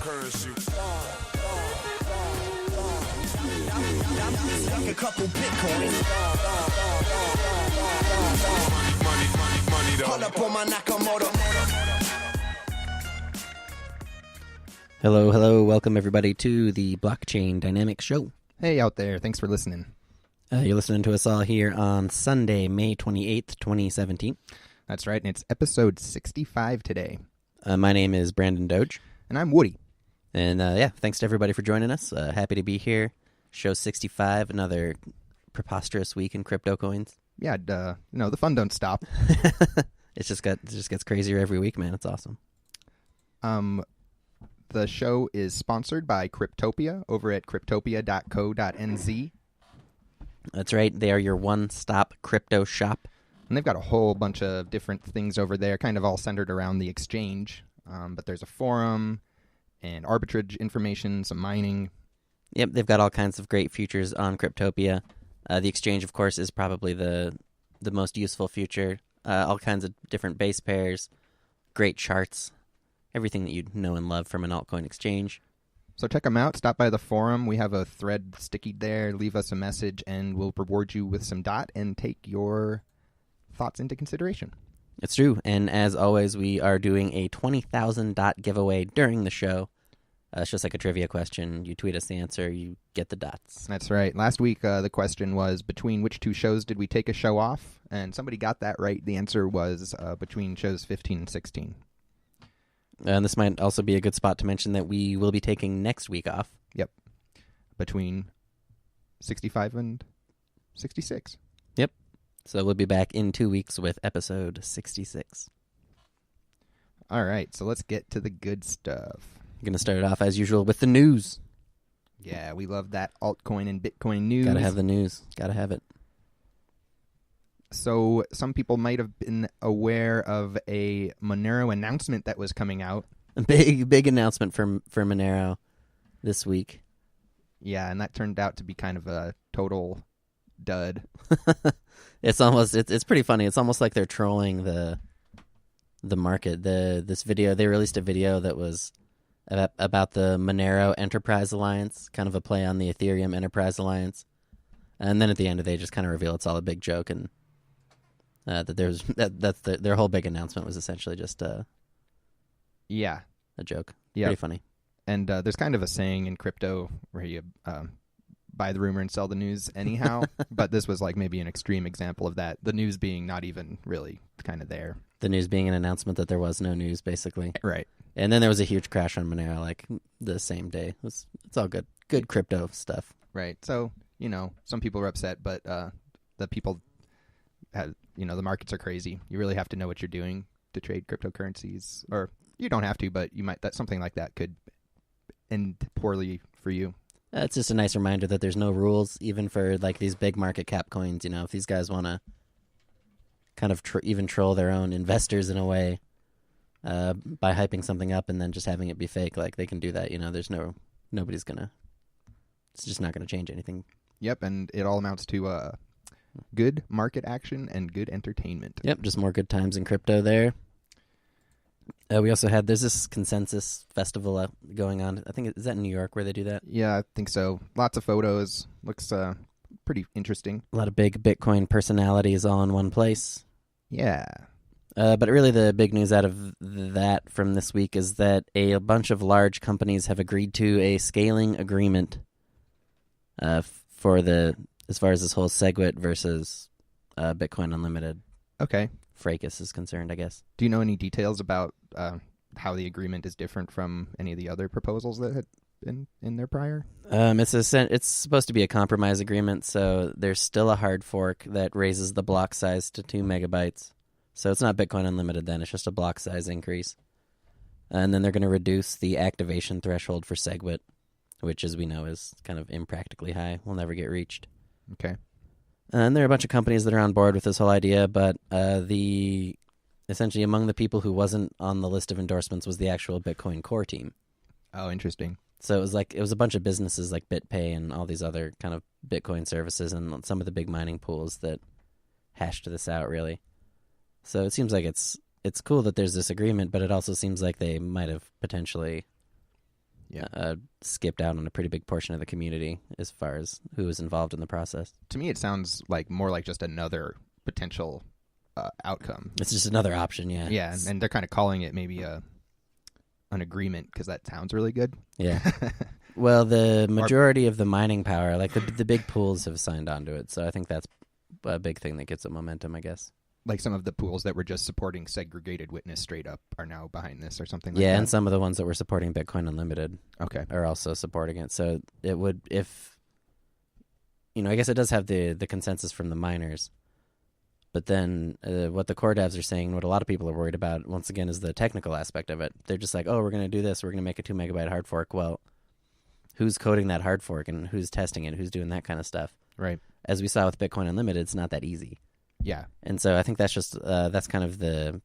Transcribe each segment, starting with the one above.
currency. A couple Bitcoins. Money, though. Pull up on my Nakamoto. Hello. Welcome, everybody, to the Blockchain Dynamics Show. Hey out there, thanks for listening. You're listening to us all here on Sunday, May 28th, 2017. That's right, and it's episode 65 today. My name is Brandon Doge. And I'm Woody. And thanks to everybody for joining us. Happy to be here. Show 65, another preposterous week in crypto coins. Yeah, the fun don't stop. It just gets crazier every week, man. It's awesome. The show is sponsored by Cryptopia over at cryptopia.co.nz. That's right. They are your one-stop crypto shop. And they've got a whole bunch of different things over there, kind of all centered around the exchange. But there's a forum and arbitrage information, some mining. Yep, they've got all kinds of great features on Cryptopia. The exchange, of course, is probably the most useful feature. All kinds of different base pairs, great charts, everything that you'd know and love from an altcoin exchange. So check them out. Stop by the forum. We have a thread stickied there. Leave us a message, and we'll reward you with some DOT and take your thoughts into consideration. It's true, and as always, we are doing a 20,000 DOT giveaway during the show. It's just like a trivia question. You tweet us the answer, you get the dots. That's right. Last week, the question was, between which two shows did we take a show off? And somebody got that right. The answer was between shows 15 and 16. And this might also be a good spot to mention that we will be taking next week off. Yep. Between 65 and 66. Yep. So we'll be back in 2 weeks with episode 66. All right, so let's get to the good stuff. I'm going to start it off, as usual, with the news. Yeah, we love that altcoin and Bitcoin news. Gotta have the news. Gotta have it. So some people might have been aware of a Monero announcement that was coming out. A big announcement for Monero this week. Yeah, and that turned out to be kind of a total dud. It's pretty funny. It's almost like they're trolling the market. This video, they released a video that was about the Monero Enterprise Alliance, kind of a play on the Ethereum Enterprise Alliance. And then at the end, they just kind of reveal it's all a big joke, and their whole big announcement was essentially just a joke. Yeah. Pretty funny. And there's kind of a saying in crypto where you buy the rumor and sell the news anyhow, but this was like maybe an extreme example of that. The news being not even really kind of there. The news being an announcement that there was no news, basically. Right. And then there was a huge crash on Monero like the same day. It's all good. Good crypto stuff. Right. So, some people were upset, but the people have, the markets are crazy. You really have to know what you're doing to trade cryptocurrencies. Or you don't have to, but you might. That something like that could end poorly for you. It's just a nice reminder that there's no rules, even for like these big market cap coins. If these guys want to kind of even troll their own investors in a way by hyping something up and then just having it be fake, like they can do that. There's nobody's gonna. It's just not gonna change anything. Yep, and it all amounts to good market action and good entertainment. Yep, just more good times in crypto there. We also there's this consensus festival going on. I think, is that in New York where they do that? Yeah, I think so. Lots of photos. Looks pretty interesting. A lot of big Bitcoin personalities all in one place. Yeah. But really the big news out of that from this week is that a bunch of large companies have agreed to a scaling agreement for as far as this whole SegWit versus Bitcoin Unlimited. Okay. Fracas is concerned, I guess. Do you know any details about how the agreement is different from any of the other proposals that had been in there prior? It's supposed to be a compromise agreement, so there's still a hard fork that raises the block size to 2 megabytes. So it's not Bitcoin Unlimited then, it's just a block size increase. And then they're going to reduce the activation threshold for SegWit, which, as we know, is kind of impractically high. Will never get reached. Okay. And there are a bunch of companies that are on board with this whole idea, but essentially among the people who wasn't on the list of endorsements was the actual Bitcoin core team. Oh, interesting. So it was a bunch of businesses like BitPay and all these other kind of Bitcoin services and some of the big mining pools that hashed this out, really. So it seems like it's cool that there's this agreement, but it also seems like they might have potentially skipped out on a pretty big portion of the community as far as who was involved in the process. To me, it sounds like more like just another potential outcome. It's just another option, yeah. Yeah, and they're kind of calling it maybe an agreement because that sounds really good. Yeah. Well, the majority of the mining power, like the big pools have signed on to it, so I think that's a big thing that gets it momentum, I guess. Like some of the pools that were just supporting segregated witness straight up are now behind this or something like that? Yeah, and some of the ones that were supporting Bitcoin Unlimited are also supporting it. So it would, if, I guess it does have the consensus from the miners. But then what the core devs are saying, what a lot of people are worried about, once again, is the technical aspect of it. They're just like, oh, we're going to do this. We're going to make a 2 megabyte hard fork. Well, who's coding that hard fork and who's testing it? Who's doing that kind of stuff? Right. As we saw with Bitcoin Unlimited, it's not that easy. Yeah. And so I think that's just that's kind of the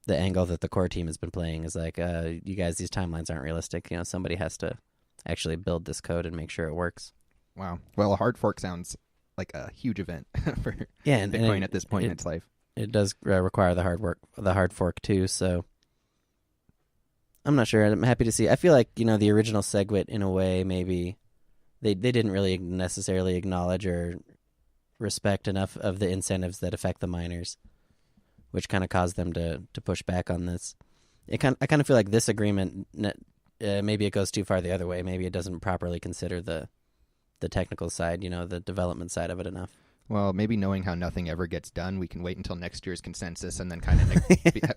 angle that the core team has been playing is like, you guys, these timelines aren't realistic. Somebody has to actually build this code and make sure it works. Wow. Well, a hard fork sounds like a huge event for and Bitcoin at this point in its life. It does require the hard fork too. So I'm not sure. I'm happy to see. I feel like the original SegWit in a way maybe they didn't really necessarily acknowledge or respect enough of the incentives that affect the miners, which kind of caused them to push back on this. I kind of feel like this agreement maybe it goes too far the other way. Maybe it doesn't properly consider the technical side, the development side of it enough. Well, maybe knowing how nothing ever gets done, we can wait until next year's consensus and then kind of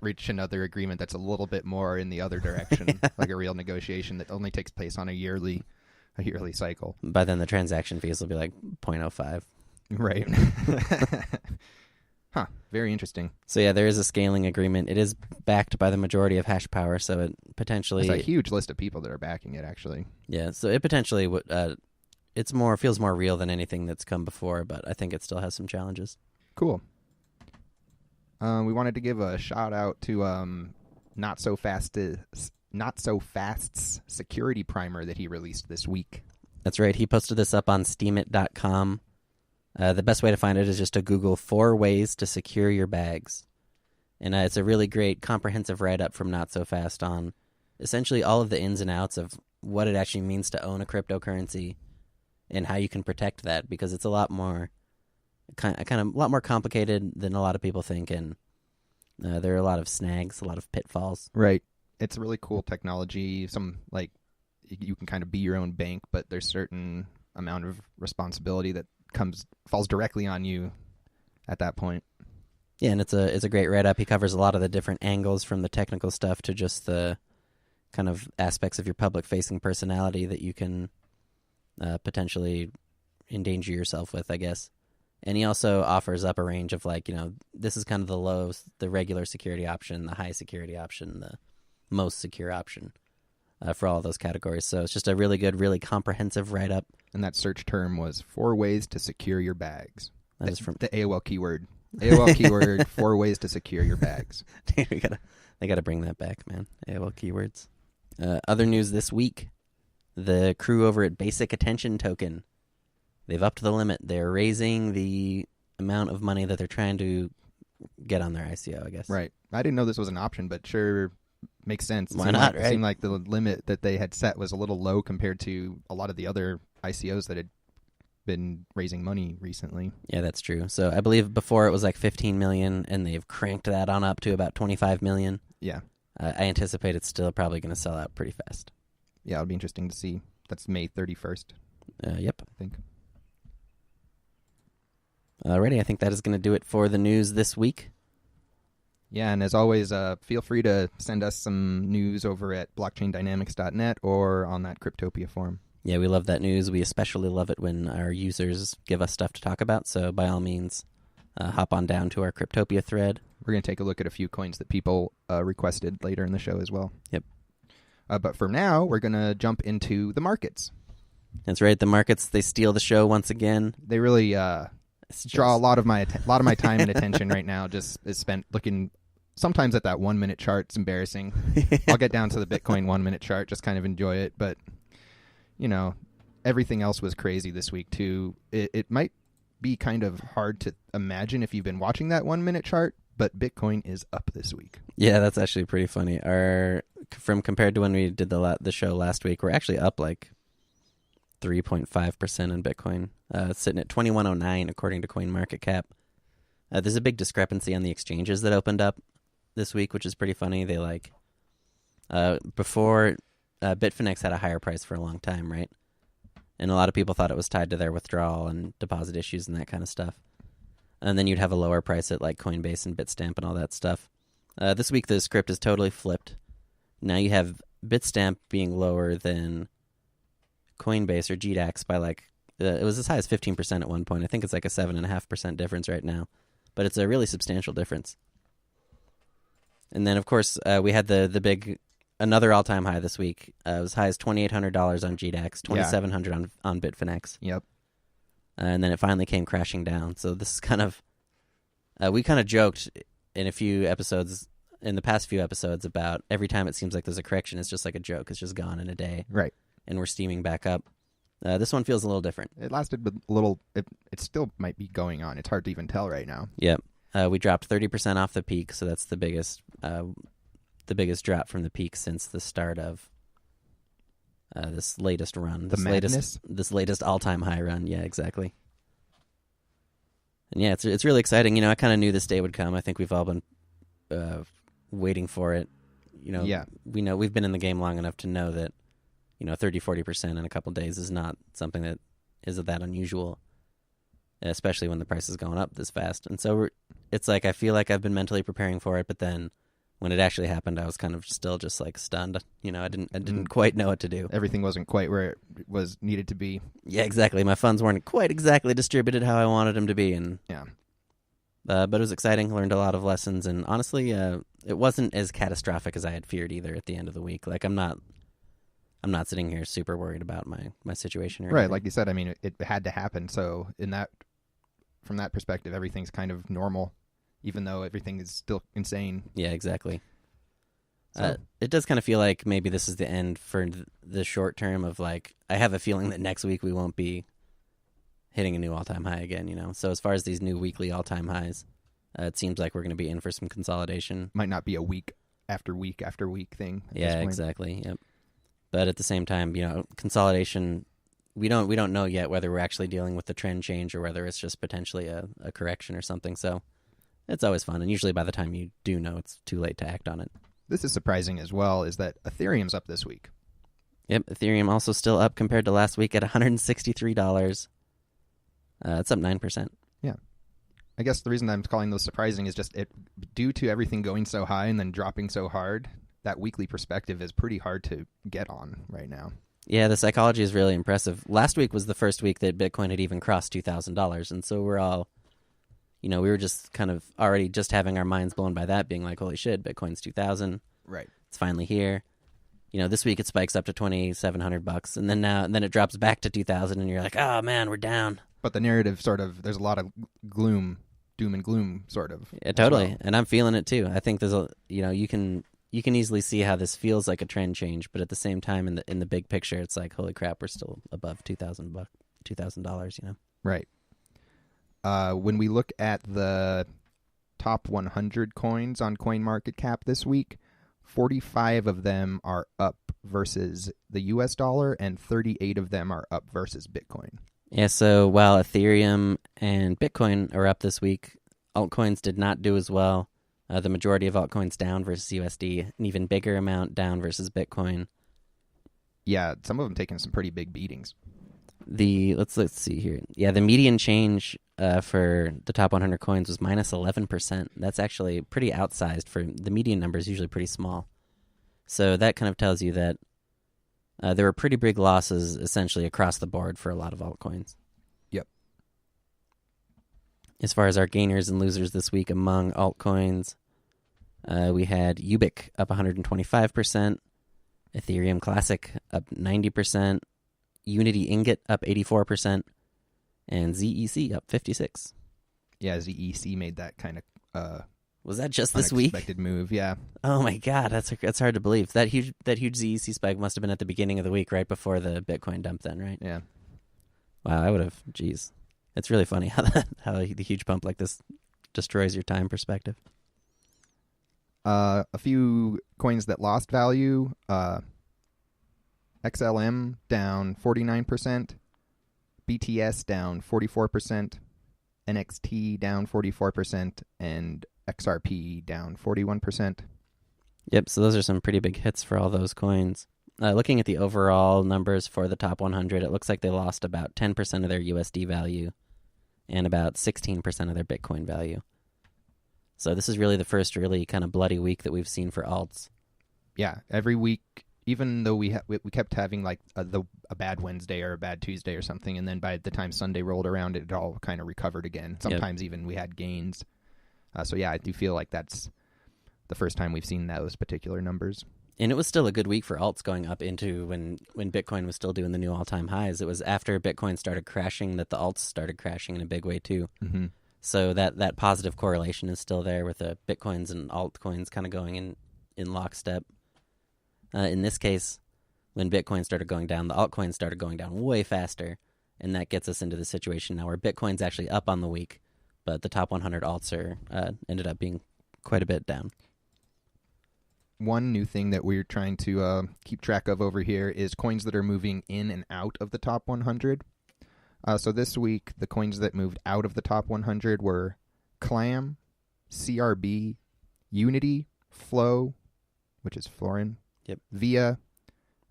reach another agreement that's a little bit more in the other direction, like a real negotiation that only takes place on a yearly cycle. By then, the transaction fees will be like 0.05. Right. Huh. Very interesting. So yeah, there is a scaling agreement. It is backed by the majority of hash power, so it potentially... It's a huge list of people that are backing it, actually. Yeah, so it potentially would... feels more real than anything that's come before, but I think it still has some challenges. Cool. We wanted to give a shout out to Notsofast's security primer that he released this week. That's right. He posted this up on steemit.com. The best way to find it is just to Google 4 ways to secure your bags. And it's a really great comprehensive write-up from Notsofast on essentially all of the ins and outs of what it actually means to own a cryptocurrency and how you can protect that, because it's a lot more complicated than a lot of people think, and there are a lot of snags, a lot of pitfalls. Right. It's a really cool technology. You can kind of be your own bank, but there's certain amount of responsibility that falls directly on you at that point. Yeah, and it's a great write-up. He covers a lot of the different angles, from the technical stuff to just the kind of aspects of your public-facing personality that you can potentially endanger yourself with, I guess. And he also offers up a range of this is kind of the regular security option, the high security option, the most secure option for all of those categories. So it's just a really good, really comprehensive write-up. And that search term was 4 ways to secure your bags. That is from the AOL keyword. AOL keyword, 4 ways to secure your bags. Dude, they gotta bring that back, man. AOL keywords. Other news this week. The crew over at Basic Attention Token, they've upped the limit. They're raising the amount of money that they're trying to get on their ICO, I guess. Right. I didn't know this was an option, but sure makes sense. Why not, right? right? It seemed like the limit that they had set was a little low compared to a lot of the other ICOs that had been raising money recently. Yeah, that's true. So I believe before it was like 15 million, and they've cranked that on up to about 25 million. Yeah. I anticipate it's still probably going to sell out pretty fast. Yeah, it'll be interesting to see. That's May 31st. Yep. I think. Alrighty, I think that is going to do it for the news this week. Yeah, and as always, feel free to send us some news over at blockchaindynamics.net or on that Cryptopia forum. Yeah, we love that news. We especially love it when our users give us stuff to talk about. So by all means, hop on down to our Cryptopia thread. We're going to take a look at a few coins that people requested later in the show as well. Yep. But for now, we're going to jump into the markets. That's right. The markets, they steal the show once again. They really draw a lot of my time and attention right now. Just is spent looking sometimes at that 1 minute chart. It's embarrassing. I'll get down to the Bitcoin 1 minute chart, just kind of enjoy it. But everything else was crazy this week too. It might be kind of hard to imagine if you've been watching that 1 minute chart, but Bitcoin is up this week. Yeah, that's actually pretty funny. Our from compared to when we did the show last week, we're actually up like 3.5% in Bitcoin. It's sitting at 2109 according to CoinMarketCap. There's a big discrepancy on the exchanges that opened up this week, which is pretty funny. They before Bitfinex had a higher price for a long time, right? And a lot of people thought it was tied to their withdrawal and deposit issues and that kind of stuff. And then you'd have a lower price at like Coinbase and Bitstamp and all that stuff. This week the script is totally flipped. Now you have Bitstamp being lower than Coinbase or GDAX by it was as high as 15% at one point. I think it's like a 7.5% difference right now. But it's a really substantial difference. And then, of course, we had another all-time high this week. It was as high as $2,800 on GDAX, $2,700 on Bitfinex. Yep. And then it finally came crashing down. So this is kind of... we kind of joked in the past few episodes about every time it seems like there's a correction, it's just like a joke. It's just gone in a day. Right. And we're steaming back up. This one feels a little different. It lasted a little... It still might be going on. It's hard to even tell right now. Yep. We dropped 30% off the peak, so that's the biggest drop from the peak since the start of this latest run. This latest all-time high run. Yeah, exactly. And yeah, it's really exciting. You know, I kind of knew this day would come. I think we've all been waiting for it. You know, yeah. We've been in the game long enough to know that 30-40% in a couple days is not something that is that unusual, especially when the price is going up this fast. And so it's like I feel like I've been mentally preparing for it, but then when it actually happened, I was kind of still just like stunned. You know, I didn't quite know what to do. Everything wasn't quite where it was needed to be. Yeah, exactly. My funds weren't quite exactly distributed how I wanted them to be, and yeah. But it was exciting. Learned a lot of lessons, and honestly, it wasn't as catastrophic as I had feared either. At the end of the week, like I'm not sitting here super worried about my situation. Or right, anything. like you said, I mean, it had to happen. So from that perspective, everything's kind of normal, even though everything is still insane. Yeah, exactly. So. It does kind of feel like maybe this is the end for the short term of like, I have a feeling that next week we won't be hitting a new all-time high again, you know? So as far as these new weekly all-time highs, it seems like we're going to be in for some consolidation. Might not be a week after week after week thing. Yeah, exactly. Yep. But at the same time, consolidation, we don't know yet whether we're actually dealing with the trend change or whether it's just potentially a correction or something. So it's always fun. And usually by the time you do know, it's too late to act on it. This is surprising as well, is that Ethereum's up this week. Yep, Ethereum also still up compared to last week at $163. It's up 9%. Yeah. I guess the reason I'm calling those surprising is just due to everything going so high and then dropping so hard, that weekly perspective is pretty hard to get on right now. Yeah, the psychology is really impressive. Last week was the first week that Bitcoin had even crossed $2,000, and so we're all, we were just kind of already just having our minds blown by that, being like, holy shit, Bitcoin's 2,000. Right. It's finally here. This week it spikes up to $2,700, and then it drops back to 2,000, and you're like, oh man, we're down. But the narrative there's a lot of doom and gloom sort of. Yeah, totally. Well. And I'm feeling it too. I think there's you can easily see how this feels like a trend change, but at the same time, in the big picture, it's like, holy crap, we're still above $2,000. Right. When we look at the top 100 coins on CoinMarketCap this week, 45 of them are up versus the US dollar, and 38 of them are up versus Bitcoin. Yeah, so while Ethereum and Bitcoin are up this week, altcoins did not do as well. The majority of altcoins down versus USD, an even bigger amount down versus Bitcoin. Yeah, some of them taking some pretty big beatings. Let's see here. Yeah, the median change for the top 100 coins was minus 11%. That's actually pretty outsized. For the median number is usually pretty small. So that kind of tells you that there were pretty big losses essentially across the board for a lot of altcoins. Yep. As far as our gainers and losers this week among altcoins, we had Yubic up 125%, Ethereum Classic up 90%, Unity Ingot up 84%, and ZEC up 56%. Yeah, ZEC made that kind of was that just this week? Unexpected move, yeah. Oh my god, that's hard to believe. That huge ZEC spike must have been at the beginning of the week, right before the Bitcoin dump then, right? Yeah. Wow, I would have, geez. It's really funny how the huge bump like this destroys your time perspective. A few coins that lost value, XLM down 49%, BTS down 44%, NXT down 44%, and XRP down 41%. Yep, so those are some pretty big hits for all those coins. Looking at the overall numbers for the top 100, it looks like they lost about 10% of their USD value and about 16% of their Bitcoin value. So this is really the first really kind of bloody week that we've seen for alts. Yeah, every week, even though we kept having like a bad Wednesday or a bad Tuesday or something, and then by the time Sunday rolled around, it all kind of recovered again. Sometimes even we had gains. So yeah, I do feel like that's the first time we've seen those particular numbers. And it was still a good week for alts going up into when Bitcoin was still doing the new all-time highs. It was after Bitcoin started crashing that the alts started crashing in a big way too. Mm-hmm. So that positive correlation is still there with the Bitcoins and altcoins kind of going in lockstep. In this case, when Bitcoin started going down, the altcoins started going down way faster, and that gets us into the situation now where Bitcoin's actually up on the week, but the top 100 alts are ended up being quite a bit down. One new thing that we're trying to keep track of over here is coins that are moving in and out of the top 100. So this week, the coins that moved out of the top 100 were Clam, CRB, Unity, Flow, which is Florin, yep, Via,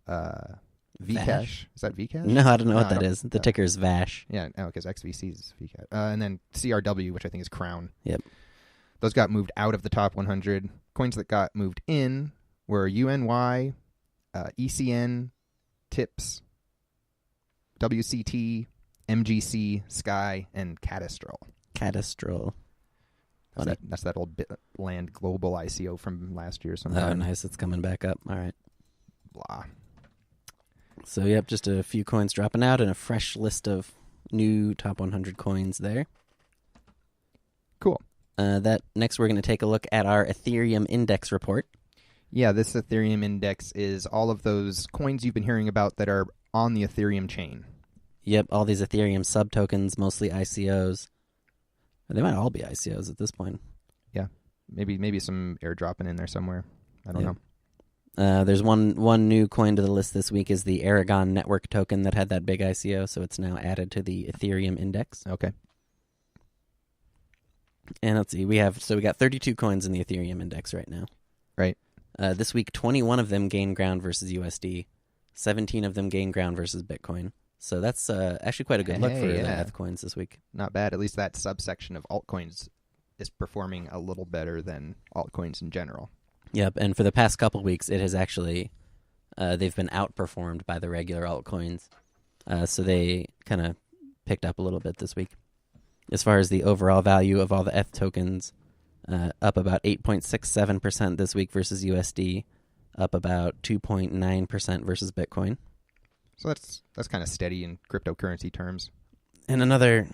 Vcash. Is that Vcash? No, I don't know what that is. The ticker is VASH. Yeah, no, because XVC is Vcash. And then CRW, which I think is Crown. Yep. Those got moved out of the top 100. Coins that got moved in were UNY, ECN, TIPS, WCT, MGC, Sky, and Cadastral. Cadastral. That's that old Bitland Global ICO from last year sometime. Oh, nice. It's coming back up. All right. Blah. So, yep, just a few coins dropping out and a fresh list of new top 100 coins there. Cool. Next, we're going to take a look at our Ethereum index report. Yeah, this Ethereum index is all of those coins you've been hearing about that are on the Ethereum chain. Yep, all these Ethereum sub-tokens, mostly ICOs. They might all be ICOs at this point. Yeah, maybe some airdropping in there somewhere. I don't know. There's one new coin to the list this week is the Aragon Network token that had that big ICO, so it's now added to the Ethereum index. Okay. And let's see, we got 32 coins in the Ethereum index right now. Right. This week, 21 of them gained ground versus USD. 17 of them gained ground versus Bitcoin. So that's actually quite a good look for the ETH coins this week. Not bad. At least that subsection of altcoins is performing a little better than altcoins in general. Yep, and for the past couple weeks, it has actually, they've been outperformed by the regular altcoins. So they kind of picked up a little bit this week. As far as the overall value of all the ETH tokens, up about 8.67% this week versus USD, up about 2.9% versus Bitcoin. So that's kind of steady in cryptocurrency terms. And another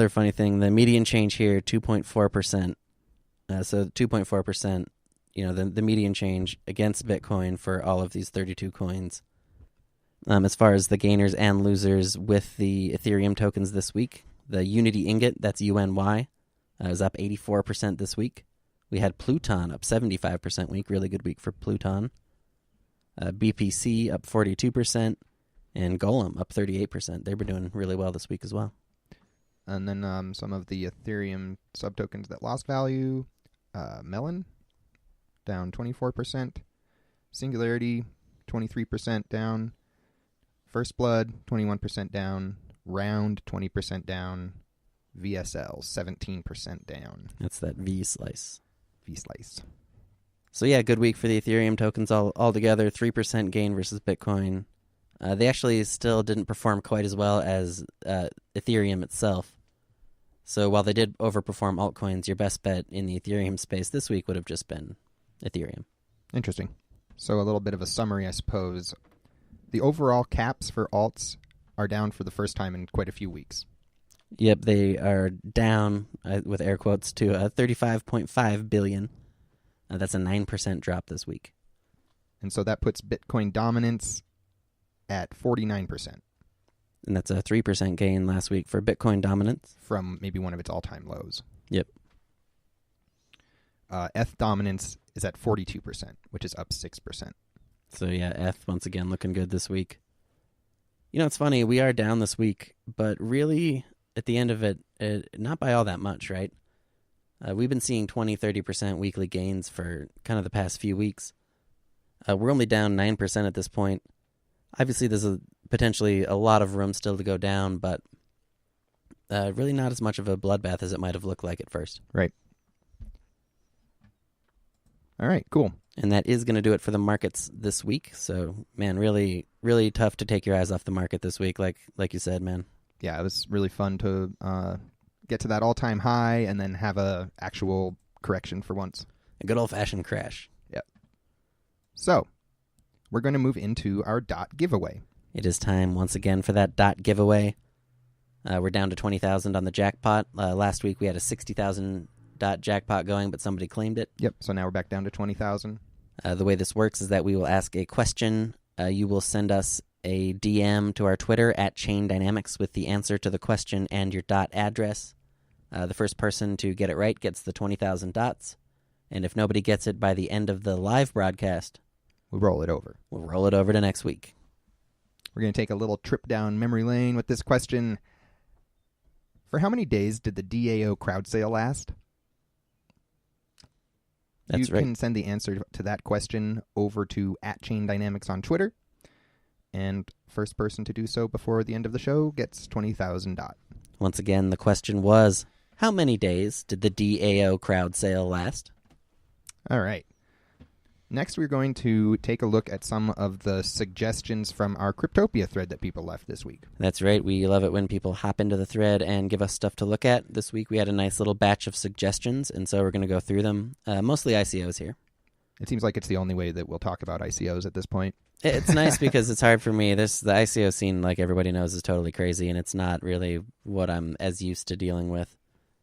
funny thing, the median change here, 2.4%. So 2.4%, the median change against Bitcoin for all of these 32 coins. As far as the gainers and losers with the Ethereum tokens this week, the Unity ingot, that's UNY, is up 84% this week. We had Pluton up 75% week, really good week for Pluton. BPC up 42%, and Golem up 38%. They were doing really well this week as well. And then some of the Ethereum subtokens that lost value, Melon, down 24%. Singularity, 23% down. First Blood, 21% down. Round, 20% down. VSL, 17% down. That's that V-slice. V-slice. So yeah, good week for the Ethereum tokens all together. 3% gain versus Bitcoin. They actually still didn't perform quite as well as Ethereum itself. So while they did overperform altcoins, your best bet in the Ethereum space this week would have just been Ethereum. Interesting. So a little bit of a summary, I suppose. The overall caps for alts are down for the first time in quite a few weeks. Yep, they are down, with air quotes, to 35.5 billion. That's a 9% drop this week. And so that puts Bitcoin dominance at 49%. And that's a 3% gain last week for Bitcoin dominance. From maybe one of its all-time lows. Yep. ETH dominance is at 42%, which is up 6%. So yeah, ETH once again looking good this week. You know, it's funny, we are down this week, but really at the end of it, not by all that much, right? We've been seeing 20-30% weekly gains for kind of the past few weeks. We're only down 9% at this point. Obviously, there's potentially a lot of room still to go down, but really not as much of a bloodbath as it might have looked like at first. Right. All right, cool. And that is going to do it for the markets this week. So, man, really, really tough to take your eyes off the market this week, like you said, man. Yeah, it was really fun to get to that all-time high and then have a actual correction for once. A good old-fashioned crash. Yep. So, we're going to move into our DOT giveaway. It is time once again for that DOT giveaway. We're down to 20,000 on the jackpot. Last week we had a 60,000 DOT jackpot going, but somebody claimed it. Yep, so now we're back down to 20,000. The way this works is that we will ask a question. You will send us a DM to our Twitter at Chain Dynamics with the answer to the question and your DOT address. The first person to get it right gets the 20,000 dots. And if nobody gets it by the end of the live broadcast, we'll roll it over. We'll roll it over to next week. We're going to take a little trip down memory lane with this question. For how many days did the DAO crowd sale last? That's you right. can send the answer to that question over to @ChainDynamics on Twitter. And first person to do so before the end of the show gets 20,000 DOT. Once again, the question was, how many days did the DAO crowd sale last? All right. Next, we're going to take a look at some of the suggestions from our Cryptopia thread that people left this week. That's right. We love it when people hop into the thread and give us stuff to look at. This week we had a nice little batch of suggestions, and so we're going to go through them. Mostly ICOs here. It seems like it's the only way that we'll talk about ICOs at this point. It's nice because it's hard for me. The ICO scene, like everybody knows, is totally crazy, and it's not really what I'm as used to dealing with.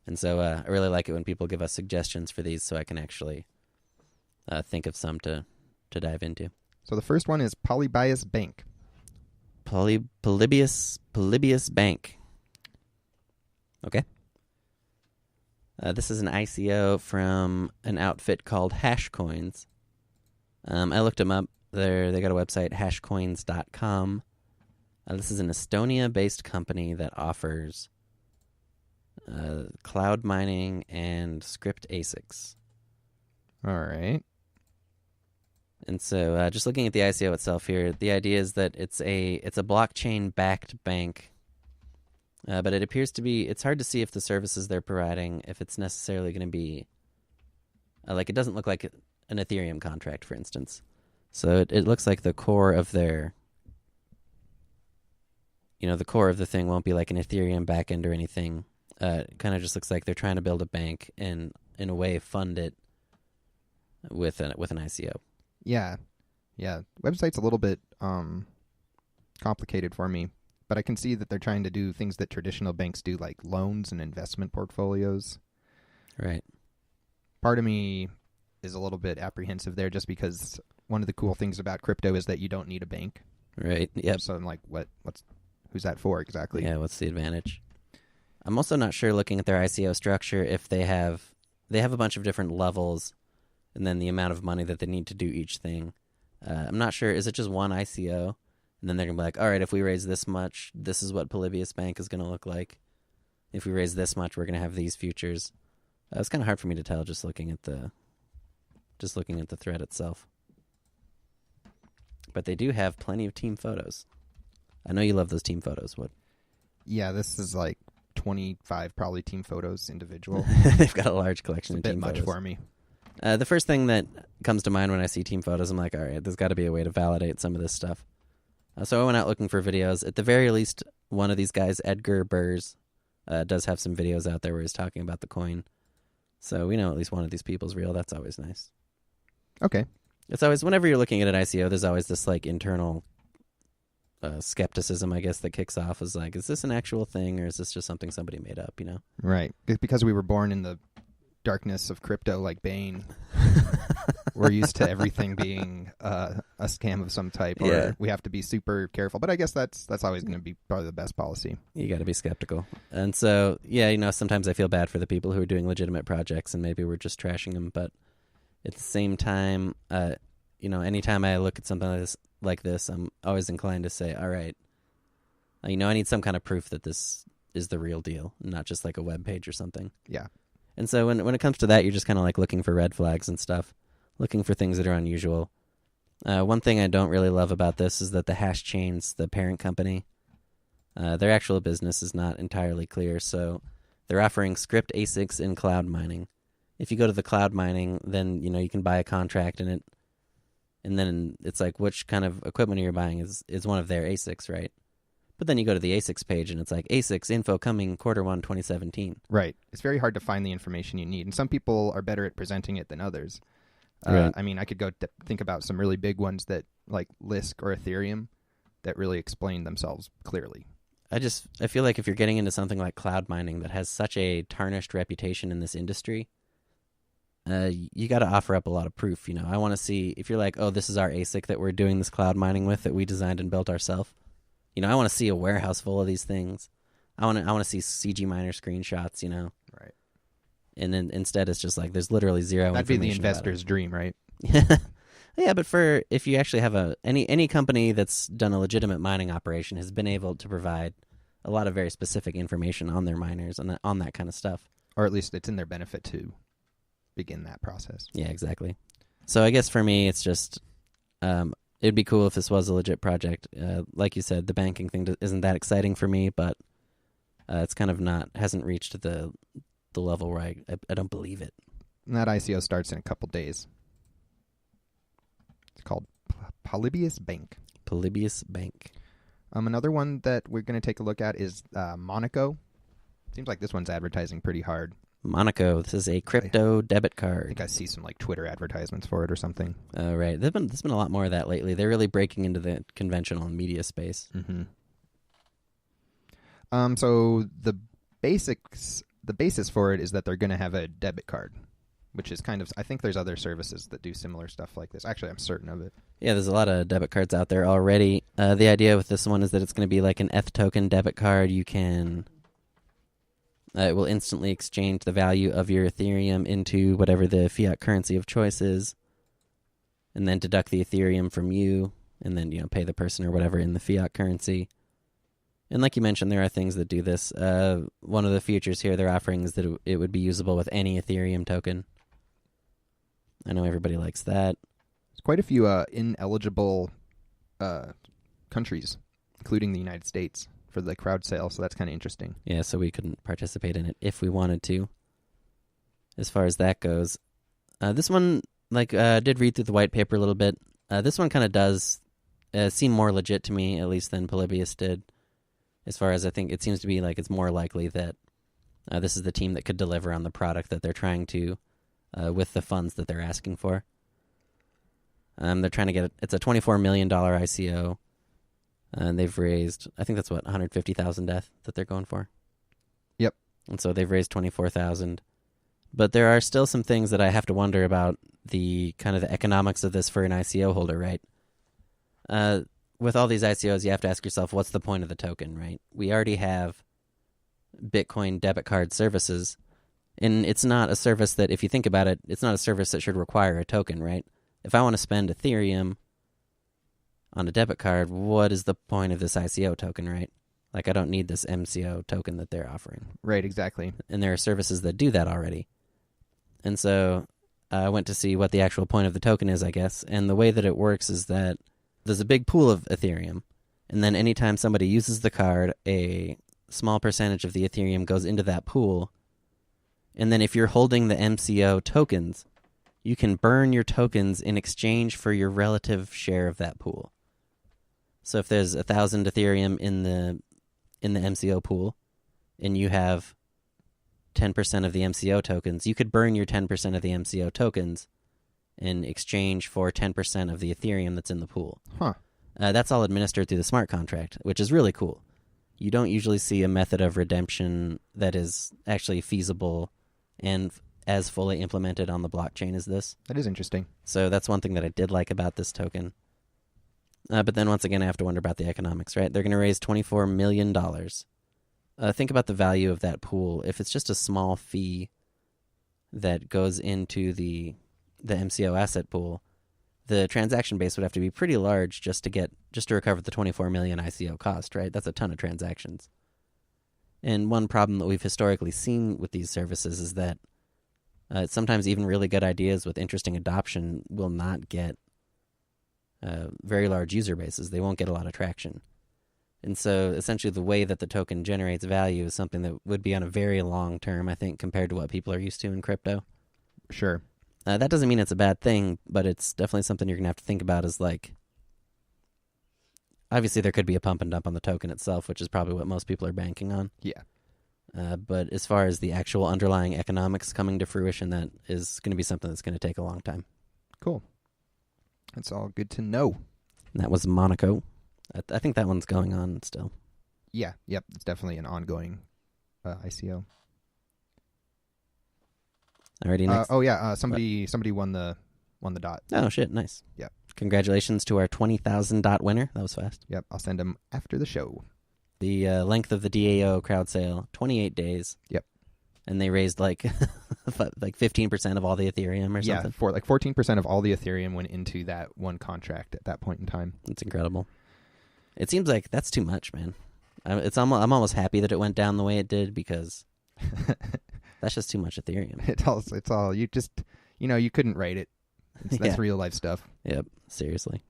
And so I really like it when people give us suggestions for these so I can actually think of some to dive into. So the first one is Polybius Bank. Polybius Bank. Okay. This is an ICO from an outfit called Hashcoins. I looked them up. They got a website, hashcoins.com. This is an Estonia-based company that offers cloud mining and script ASICs. All right. And so just looking at the ICO itself here, the idea is that it's a blockchain-backed bank. But it appears to be, it's hard to see if the services they're providing, if it's necessarily going to be, like it doesn't look like an Ethereum contract, for instance. So it looks like the core of their, the core of the thing won't be like an Ethereum backend or anything. It kind of just looks like they're trying to build a bank and, in a way, fund it with an ICO. Yeah. Website's a little bit complicated for me, but I can see that they're trying to do things that traditional banks do, like loans and investment portfolios. Right. Part of me is a little bit apprehensive there just because one of the cool things about crypto is that you don't need a bank. Right, yep. So I'm like, who's that for exactly? Yeah, what's the advantage? I'm also not sure, looking at their ICO structure, if they have a bunch of different levels and then the amount of money that they need to do each thing. I'm not sure. Is it just one ICO? And then they're going to be like, all right, if we raise this much, this is what Polybius Bank is going to look like. If we raise this much, we're going to have these futures. It's kind of hard for me to tell just looking at the thread itself. But they do have plenty of team photos. I know you love those team photos. What? Yeah, this is like 25 probably team photos individual. They've got a large collection of team photos. It's a bit much for me. The first thing that comes to mind when I see team photos, I'm like, all right, there's got to be a way to validate some of this stuff. So I went out looking for videos. At the very least, one of these guys, Edgar Burrs, does have some videos out there where he's talking about the coin. So we know at least one of these people's real. That's always nice. Okay. It's always, whenever you're looking at an ICO, there's always this like internal skepticism, I guess, that kicks off. Is like, is this an actual thing or is this just something somebody made up, Right. Because we were born in the darkness of crypto like Bane. We're used to everything being a scam of some type, or we have to be super careful. But I guess that's always going to be probably the best policy. You got to be skeptical. And so, sometimes I feel bad for the people who are doing legitimate projects and maybe we're just trashing them. But, At the same time, anytime I look at something like this, I'm always inclined to say, all right, I need some kind of proof that this is the real deal, not just like a web page or something. Yeah. And so when it comes to that, you're just kind of like looking for red flags and stuff, looking for things that are unusual. One thing I don't really love about this is that the HashChain's the parent company. Their actual business is not entirely clear, so they're offering script ASICs in cloud mining. If you go to the cloud mining, then you can buy a contract in it, and then it's like which kind of equipment you're buying is one of their ASICs, right? But then you go to the ASICs page, and it's like ASICs info coming Q1 2017. Right. It's very hard to find the information you need, and some people are better at presenting it than others. Right. I mean, I could go think about some really big ones that like Lisk or Ethereum that really explain themselves clearly. I feel like if you're getting into something like cloud mining that has such a tarnished reputation in this industry, you got to offer up a lot of proof. I want to see if you're like, oh, this is our ASIC that we're doing this cloud mining with that we designed and built ourselves. I want to see a warehouse full of these things. I want to see CG miner screenshots. Right. And then instead, it's just like there's literally zero. That'd be the information about investor's dream, right? Yeah, but if you actually have any company that's done a legitimate mining operation has been able to provide a lot of very specific information on their miners and on that kind of stuff. Or at least it's in their benefit to begin that process. Yeah, exactly. So I guess for me, it's just it'd be cool if this was a legit project. Like you said, the banking thing isn't that exciting for me, but it's kind of hasn't reached the level where I don't believe it. And that ICO starts in a couple days. It's called Polybius Bank. Polybius Bank. Another one that we're going to take a look at is Monaco. Seems like this one's advertising pretty hard. Monaco. This is a crypto debit I card. think I see some like Twitter advertisements for it or something. Right. There's been a lot more of that lately. They're really breaking into the conventional media space. Mm-hmm. So the basis for it is that they're going to have a debit card, which is kind of, I think there's other services that do similar stuff like this. Actually, I'm certain of it. Yeah, there's a lot of debit cards out there already. The idea with this one is that it's going to be like an ETH token debit card. You can, it will instantly exchange the value of your Ethereum into whatever the fiat currency of choice is, and then deduct the Ethereum from you, and then pay the person or whatever in the fiat currency. And like you mentioned, there are things that do this. One of the features here they're offering is that it would be usable with any Ethereum token. I know everybody likes that. There's quite a few ineligible countries, including the United States, for the crowd sale, so that's kind of interesting. Yeah, so we couldn't participate in it if we wanted to, as far as that goes. This one, did read through the white paper a little bit. This one kind of does seem more legit to me, at least than Polybius did. As far as I think, it seems to be like it's more likely that this is the team that could deliver on the product that they're trying to, with the funds that they're asking for. They're trying to get it's a $24 million ICO, and they've raised, I think that's what, 150,000 ETH that they're going for. Yep. And so they've raised 24,000. But there are still some things that I have to wonder about the kind of the economics of this for an ICO holder, right? With all these ICOs, you have to ask yourself, what's the point of the token, right? We already have Bitcoin debit card services, and it's not a service that, if you think about it, it's not a service that should require a token, right? If I want to spend Ethereum on a debit card, what is the point of this ICO token, right? Like, I don't need this MCO token that they're offering. Right, exactly. And there are services that do that already. And so I went to see what the actual point of the token is, I guess. And the way that it works is that there's a big pool of Ethereum, and then anytime somebody uses the card, a small percentage of the Ethereum goes into that pool. And then if you're holding the MCO tokens, you can burn your tokens in exchange for your relative share of that pool. So if there's 1,000 Ethereum in the MCO pool, and you have 10% of the MCO tokens, you could burn your 10% of the MCO tokens in exchange for 10% of the Ethereum that's in the pool. Huh. That's all administered through the smart contract, which is really cool. You don't usually see a method of redemption that is actually feasible and as fully implemented on the blockchain as this. That is interesting. So that's one thing that I did like about this token. But then once again, I have to wonder about the economics, right? They're going to raise $24 million. Think about the value of that pool. If it's just a small fee that goes into the the MCO asset pool, the transaction base would have to be pretty large just to recover the 24 million ICO cost, right? That's a ton of transactions. And one problem that we've historically seen with these services is that sometimes even really good ideas with interesting adoption will not get very large user bases. They won't get a lot of traction. And so essentially the way that the token generates value is something that would be on a very long term, I think, compared to what people are used to in crypto. Sure. That doesn't mean it's a bad thing, but it's definitely something you're going to have to think about as like, obviously there could be a pump and dump on the token itself, which is probably what most people are banking on. Yeah. But as far as the actual underlying economics coming to fruition, that is going to be something that's going to take a long time. Cool. That's all good to know. And that was Monaco. I think that one's going on still. Yeah. Yep. It's definitely an ongoing ICO. Alrighty, next. Somebody won the dot. Oh, shit. Nice. Yep. Congratulations to our 20,000 dot winner. That was fast. Yep. I'll send them after the show. The length of the DAO crowd sale, 28 days. Yep. And they raised like 15% of all the Ethereum or something. Yeah, 14% of all the Ethereum went into that one contract at that point in time. It's incredible. It seems like that's too much, man. I'm almost happy that it went down the way it did because that's just too much Ethereum. It's all you just you couldn't write it. That's real life stuff. Yep, seriously.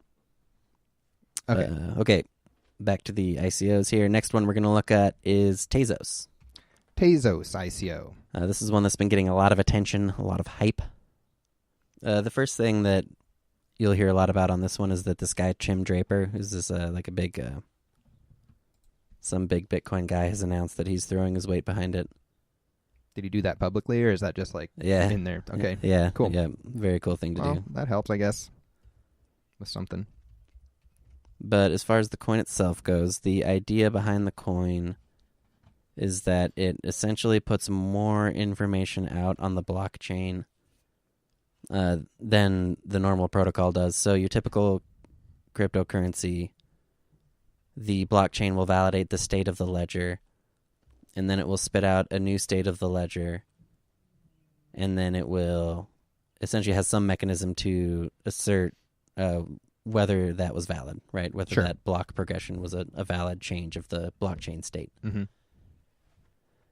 Okay. Okay. Back to the ICOs here. Next one we're going to look at is Tezos. Tezos ICO. This is one that's been getting a lot of attention, a lot of hype. The first thing that you'll hear a lot about on this one is that this guy, Tim Draper, who's this some big Bitcoin guy, has announced that he's throwing his weight behind it. Did he do that publicly, or is that just in there? Okay. Yeah. Cool. Yeah. Very cool thing to do. That helps, I guess, with something. But as far as the coin itself goes, the idea behind the coin is that it essentially puts more information out on the blockchain than the normal protocol does. So your typical cryptocurrency, the blockchain will validate the state of the ledger, and then it will spit out a new state of the ledger, and then it will essentially has some mechanism to assert whether that was valid, right? Whether that block progression was a valid change of the blockchain state. Mm-hmm.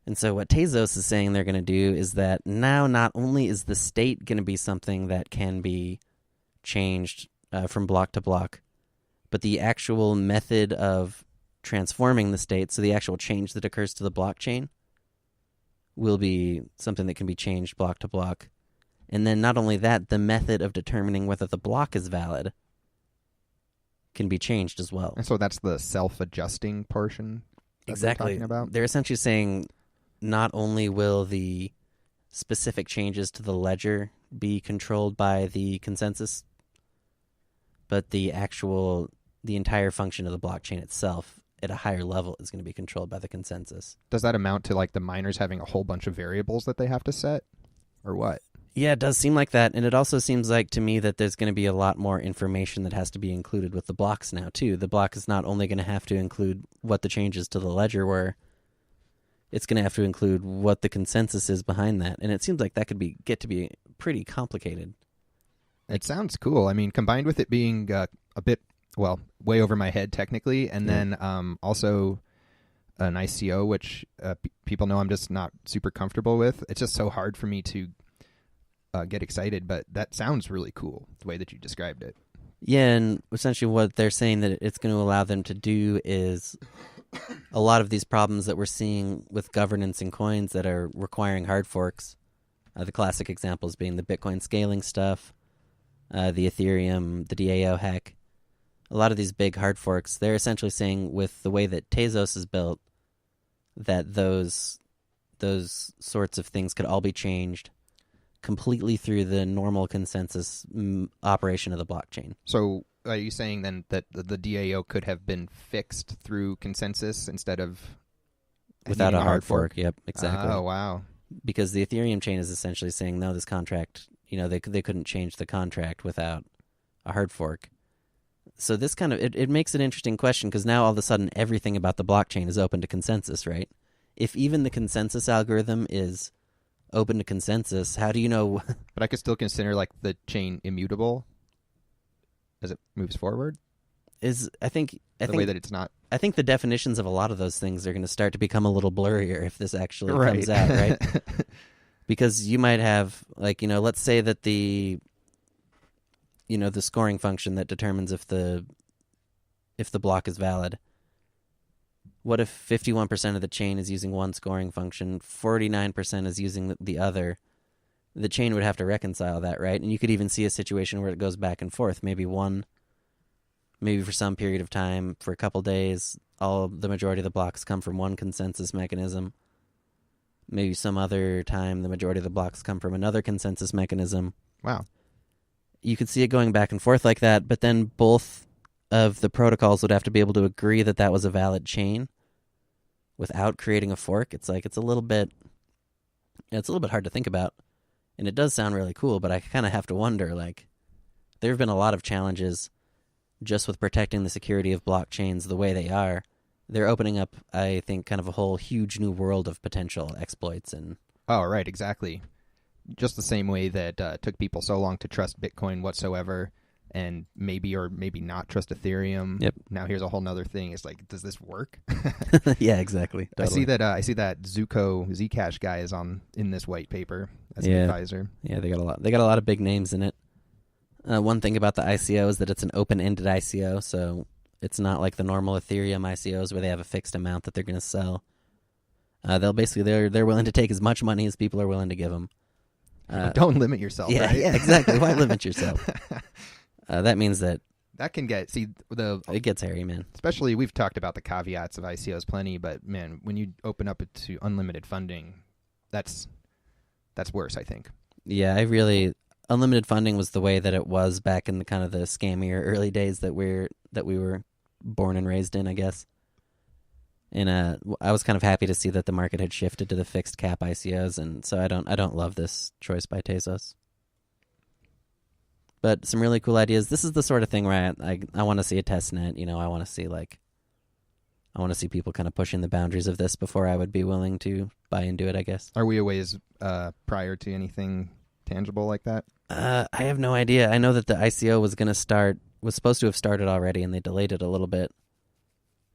And so what Tezos is saying they're going to do is that now not only is the state going to be something that can be changed from block to block, but the actual method of transforming the state, so the actual change that occurs to the blockchain, will be something that can be changed block to block. And then not only that, the method of determining whether the block is valid can be changed as well. And so that's the self-adjusting portion that exactly. they're talking about? They're essentially saying not only will the specific changes to the ledger be controlled by the consensus, but the entire function of the blockchain itself at a higher level is going to be controlled by the consensus. Does that amount to the miners having a whole bunch of variables that they have to set, or what? Yeah, it does seem like that, and it also seems like to me that there's going to be a lot more information that has to be included with the blocks now, too. The block is not only going to have to include what the changes to the ledger were, it's going to have to include what the consensus is behind that, and it seems like that could get to be pretty complicated. It sounds cool. I mean, combined with it being a bit, way over my head technically, and then also an ICO, which people know I'm just not super comfortable with. It's just so hard for me to get excited, but that sounds really cool, the way that you described it. Yeah, and essentially what they're saying that it's going to allow them to do is a lot of these problems that we're seeing with governance and coins that are requiring hard forks. The classic examples being the Bitcoin scaling stuff, the Ethereum, the DAO hack. A lot of these big hard forks, they're essentially saying with the way that Tezos is built, that those sorts of things could all be changed completely through the normal consensus operation of the blockchain. So are you saying then that the DAO could have been fixed through consensus instead of without a hard fork? Yep, exactly. Oh, wow. Because the Ethereum chain is essentially saying, no, this contract, they couldn't change the contract without a hard fork. So this kind of, it makes an interesting question because now all of a sudden everything about the blockchain is open to consensus, right? If even the consensus algorithm is open to consensus, how do you know? But I could still consider like the chain immutable as it moves forward. I think way that it's not. I think the definitions of a lot of those things are going to start to become a little blurrier if this actually Right. comes out, right? Because you might have, like, let's say that the scoring function that determines if the block is valid. What if 51% of the chain is using one scoring function, 49% is using the other? The chain would have to reconcile that, right? And you could even see a situation where it goes back and forth. Maybe for some period of time, for a couple days, the majority of the blocks come from one consensus mechanism. Maybe some other time, the majority of the blocks come from another consensus mechanism. Wow. You could see it going back and forth like that, but then both of the protocols would have to be able to agree that that was a valid chain without creating a fork. It's a little bit hard to think about, and it does sound really cool, but I kind of have to wonder, like, there have been a lot of challenges just with protecting the security of blockchains the way they are. They're opening up, I think, kind of a whole huge new world of potential exploits. And Oh, right, exactly. Just the same way that took people so long to trust Bitcoin whatsoever, and maybe or maybe not trust Ethereum. Yep. Now here's a whole nother thing. It's like, does this work? yeah, exactly. Totally. I see that Zuko Zcash guy is in this white paper as an advisor. Yeah, they got a lot of big names in it. One thing about the ICO is that it's an open-ended ICO, so it's not like the normal Ethereum ICOs where they have a fixed amount that they're going to sell. They're willing to take as much money as people are willing to give them. Don't limit yourself. Yeah, right? yeah, exactly. Why limit yourself? That means that can get it gets hairy, man. Especially, we've talked about the caveats of ICOs plenty, but man, when you open up it to unlimited funding, that's worse, I think. Yeah, unlimited funding was the way that it was back in the kind of the scammier early days that we were born and raised in, I guess. And I was kind of happy to see that the market had shifted to the fixed cap ICOs, and so I don't love this choice by Tezos. But some really cool ideas. This is the sort of thing where I want to see a test net. I want to see people kind of pushing the boundaries of this before I would be willing to buy into it, I guess. Are we a ways prior to anything tangible like that? I have no idea. I know that the ICO was supposed to have started already, and they delayed it a little bit.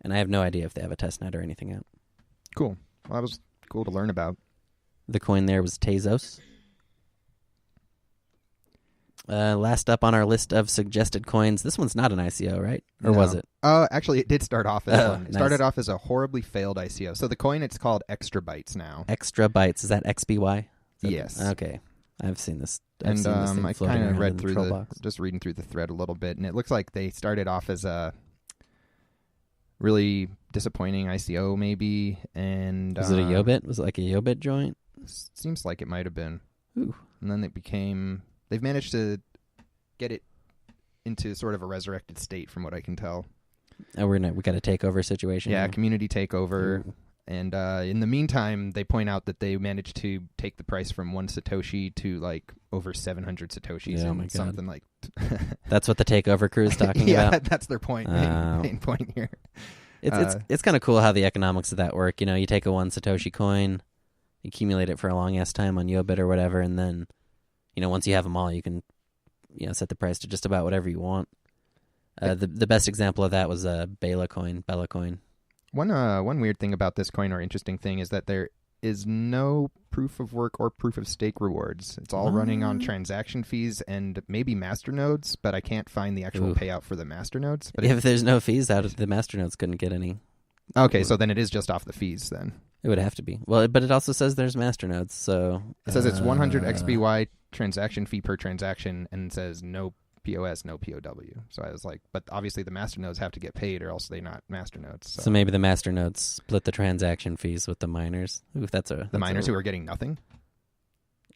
And I have no idea if they have a testnet or anything out. Cool. Well, that was cool to learn about. The coin there was Tezos. Last up on our list of suggested coins, this one's not an ICO, right? Or was it? Actually, it did start off as one. It nice. started off as a horribly failed ICO. So the coin, it's called ExtraBytes now. ExtraBytes. Is that XBY? Yes. Okay. I've seen this. I kind of read through just reading through the thread a little bit, and it looks like they started off as a really disappointing ICO, maybe. And was it a Yobit? Was it like a Yobit joint? Seems like it might have been. Ooh. And then they've managed to get it into sort of a resurrected state, from what I can tell. Oh, we got a takeover situation. Yeah, here. community takeover. Ooh. And in the meantime, they point out that they managed to take the price from 1 Satoshi to like over 700 Satoshis. Yeah, and my God. something like. That's what the takeover crew is talking yeah, about. that's their point. Main point here. It's kind of cool how the economics of that work. You take a 1 Satoshi coin, accumulate it for a long ass time on Yobit or whatever, and then, once you have them all, you can, set the price to just about whatever you want. The best example of that was Bellacoin. One weird thing about this coin, or interesting thing, is that there is no proof of work or proof of stake rewards. It's all running on transaction fees and maybe masternodes, but I can't find the actual payout for the masternodes. But if there's no fees, the masternodes couldn't get any. Okay, so then it is just off the fees then. It would have to be. Well, but it also says there's masternodes, so... It says it's 100 XBY transaction fee per transaction, and it says no POS, no POW. So I was like, but obviously the masternodes have to get paid, or else they're not masternodes. So maybe the masternodes split the transaction fees with the miners. Ooh, the miners who are getting nothing?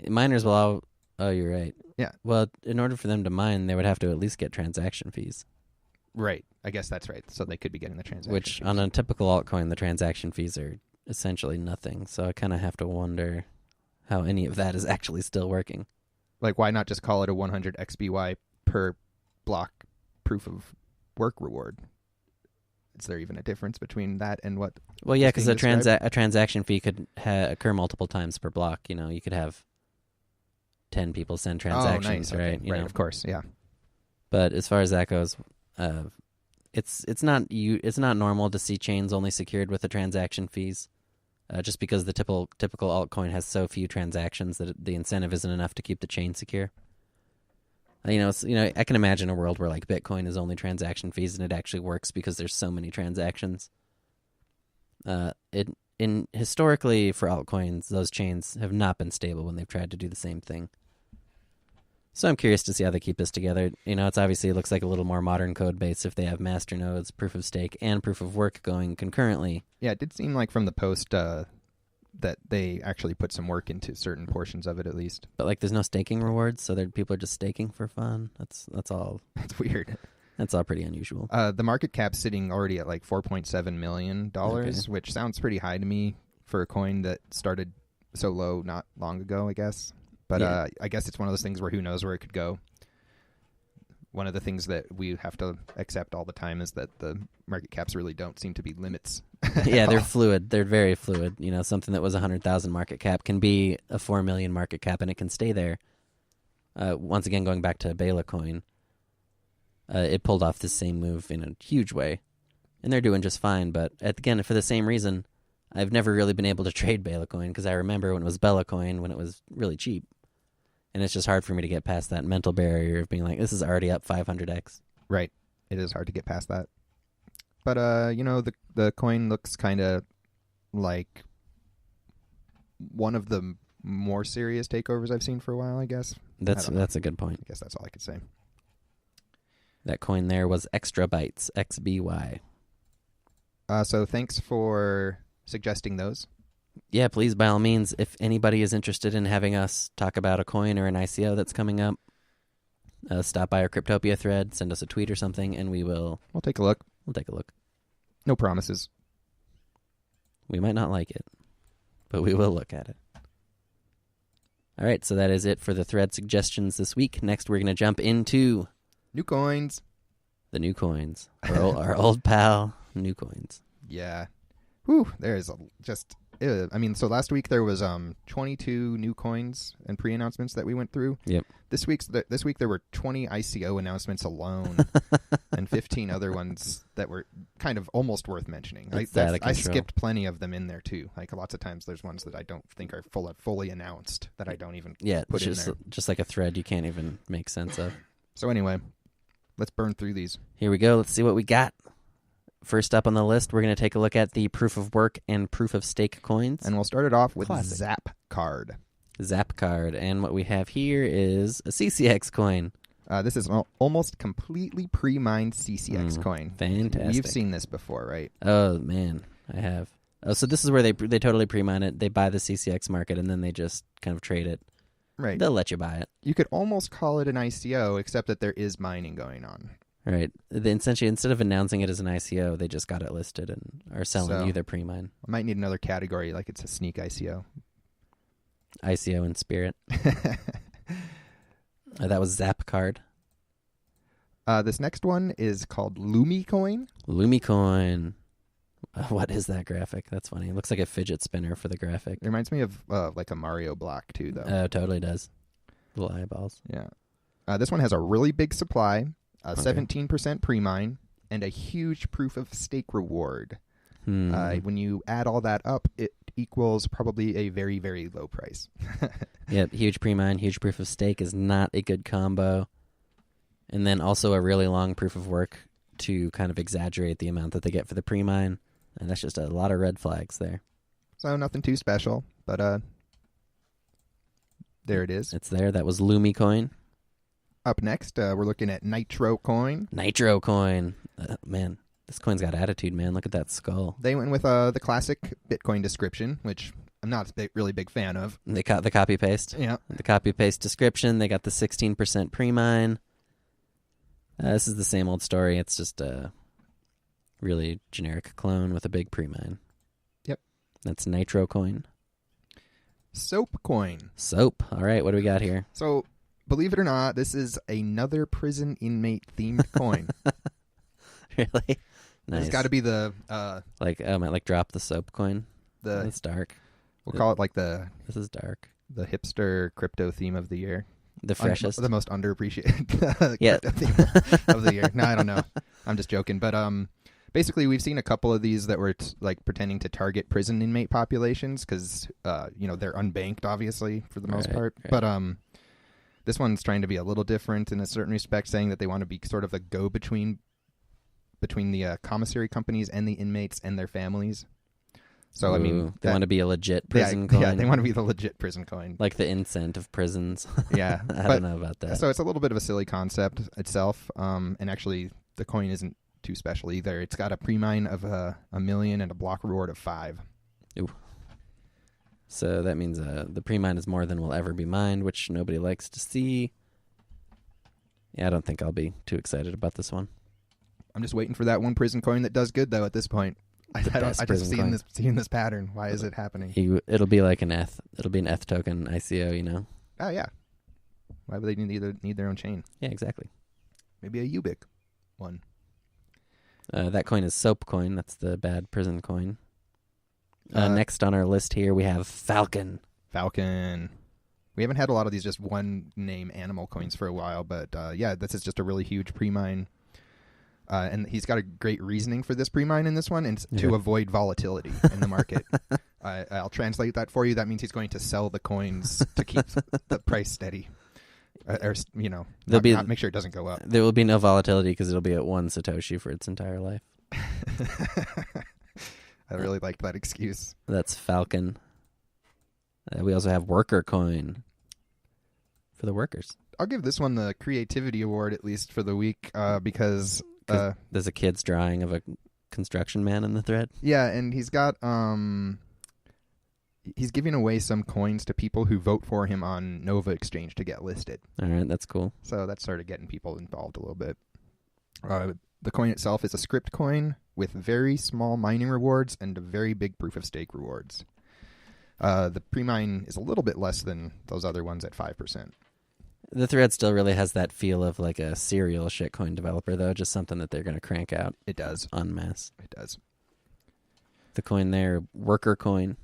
Miners will all... Oh, you're right. Yeah. Well, in order for them to mine, they would have to at least get transaction fees. Right. I guess that's right. So they could be getting the transaction Which, fees. on a typical altcoin, the transaction fees are essentially nothing. So I kind of have to wonder how any of that is actually still working. Like, why not just call it a 100 XBY per block proof of work reward? is there even a difference between that and what? Well, yeah, because being described? a transaction fee could occur multiple times per block. You could have 10 people send transactions, Oh, nice. right? Okay. You Right, know? of course, yeah. But as far as that goes, it's not normal to see chains only secured with the transaction fees, just because the typical altcoin has so few transactions that the incentive isn't enough to keep the chain secure. I can imagine a world where like Bitcoin is only transaction fees and it actually works because there's so many transactions. Historically for altcoins, those chains have not been stable when they've tried to do the same thing. So I'm curious to see how they keep this together. It's obviously it looks like a little more modern code base if they have master nodes, proof of stake, and proof of work going concurrently. Yeah, it did seem like from the post that they actually put some work into certain portions of it, at least. But like, there's no staking rewards, so people are just staking for fun. That's all. That's weird. That's all pretty unusual. The market cap's sitting already at like $4.7 million, Okay. which sounds pretty high to me for a coin that started so low not long ago, I guess. But Yeah. I guess it's one of those things where who knows where it could go. One of the things that we have to accept all the time is that the market caps really don't seem to be limits. Yeah, they're fluid. They're very fluid. Something that was 100,000 market cap can be a 4 million market cap, and it can stay there. Once again, going back to Blackhocoin, it pulled off the same move in a huge way, and they're doing just fine. But again, for the same reason, I've never really been able to trade Blackhocoin because I remember when it was Bellacoin, when it was really cheap. And it's just hard for me to get past that mental barrier of being like, this is already up 500x. Right. It is hard to get past that. But, the coin looks kind of like one of the more serious takeovers I've seen for a while, I guess. That's a good point. I guess that's all I could say. That coin there was ExtraBytes, XBY. So thanks for suggesting those. Yeah, please, by all means, if anybody is interested in having us talk about a coin or an ICO that's coming up, stop by our Cryptopia thread, send us a tweet or something, and We'll take a look. we'll take a look. No promises. We might not like it, but we will look at it. All right, so that is it for the thread suggestions this week. Next, we're going to jump into New coins. the new coins. Our old pal, new coins. Yeah. Whew, there's just... so last week there was 22 new coins and pre-announcements that we went through. Yep. This week there were 20 ICO announcements alone, and 15 other ones that were kind of almost worth mentioning. It's out of I control. skipped plenty of them in there too. Like lots of times there's ones that I don't think are fully announced that I don't even Yeah, put it's in there. just like a thread you can't even make sense of. So anyway, let's burn through these. Here we go. Let's see what we got. First up on the list, we're going to take a look at the proof of work and proof of stake coins. And we'll start it off with Classic. ZapCard. ZapCard. And what we have here is a C-Cex coin. This is an almost completely pre-mined C-Cex coin. Fantastic. You've seen this before, right? Oh, man, I have. Oh, so this is where they totally pre-mine it. They buy the C-Cex market, and then they just kind of trade it. Right. They'll let you buy it. You could almost call it an ICO, except that there is mining going on. Right. Essentially, instead of announcing it as an ICO, they just got it listed and are selling you their pre-mine. I might need another category, like it's a sneak ICO. ICO in spirit. That was ZapCard. This next one is called Lumi coin. Lumi coin. What is that graphic? That's funny. It looks like a fidget spinner for the graphic. It reminds me of like a Mario block too, though. Oh, totally does. Little eyeballs. Yeah. This one has a really big supply, Okay. 17% pre-mine, and a huge proof of stake reward. When you add all that up, it equals probably a very, very low price. Yep, huge pre-mine, huge proof of stake is not a good combo. And then also a really long proof of work to kind of exaggerate the amount that they get for the pre-mine. And that's just a lot of red flags there. So nothing too special, but there it is. It's there. That was Lumi coin. Up next, we're looking at NITRO coin. NITRO coin. Man, this coin's got attitude, man. Look at that skull. They went with the classic Bitcoin description, which I'm not a really big fan of. They caught the copy-paste. Yeah. The copy-paste description. They got the 16% pre-mine. This is the same old story. It's just a really generic clone with a big pre-mine. Yep. That's NITRO coin. Soap coin. Soap. All right, what do we got here? So, believe it or not, this is another prison inmate themed coin. Really? Nice. It's got to be the like drop the soap coin. the That's dark. we'll call it like the This is dark. hipster crypto theme of the year. The freshest. The most underappreciated Yeah. crypto theme of the year. No, I don't know. I'm just joking. But basically, we've seen a couple of these that were like pretending to target prison inmate populations because they're unbanked, obviously, for the most part. Right. But this one's trying to be a little different in a certain respect, saying that they want to be sort of a go-between between the commissary companies and the inmates and their families. So, Ooh, I mean... they want to be a legit prison coin. Yeah, they want to be the legit prison coin. Like the incent of prisons. Yeah. I don't know about that. So it's a little bit of a silly concept itself. And actually, the coin isn't too special either. It's got a pre-mine of $1 million and a block reward of 5. Ooh. So that means the pre-mine is more than will ever be mined, which nobody likes to see. Yeah, I don't think I'll be too excited about this one. I'm just waiting for that one prison coin that does good, though, at this point. I just seen this pattern. Why is it happening? It'll be like an ETH. It'll be an ETH token ICO, you know? Oh, yeah. Why would they need their own chain? Yeah, exactly. Maybe a Ubic one. That coin is Soap Coin. That's the bad prison coin. Next on our list here, we have Falcon. Falcon. We haven't had a lot of these just one-name animal coins for a while, but yeah, this is just a really huge pre-mine. And he's got a great reasoning for this pre-mine in this one, and it's to avoid volatility in the market. I'll translate that for you. That means he's going to sell the coins to keep the price steady. Not make sure it doesn't go up. There will be no volatility because it'll be at 1 Satoshi for its entire life. I really liked that excuse. That's Falcon. We also have Worker Coin for the workers. I'll give this one the creativity award, at least for the week, because... there's a kid's drawing of a construction man in the thread. Yeah, and he's got... he's giving away some coins to people who vote for him on Nova Exchange to get listed. All right, that's cool. So that's sort of getting people involved a little bit. The coin itself is a script coin with very small mining rewards and very big proof-of-stake rewards. The pre-mine is a little bit less than those other ones at 5%. The thread still really has that feel of like a serial shitcoin developer, though, just something that they're going to crank out. It does. En masse. It does. The coin there, Worker Coin.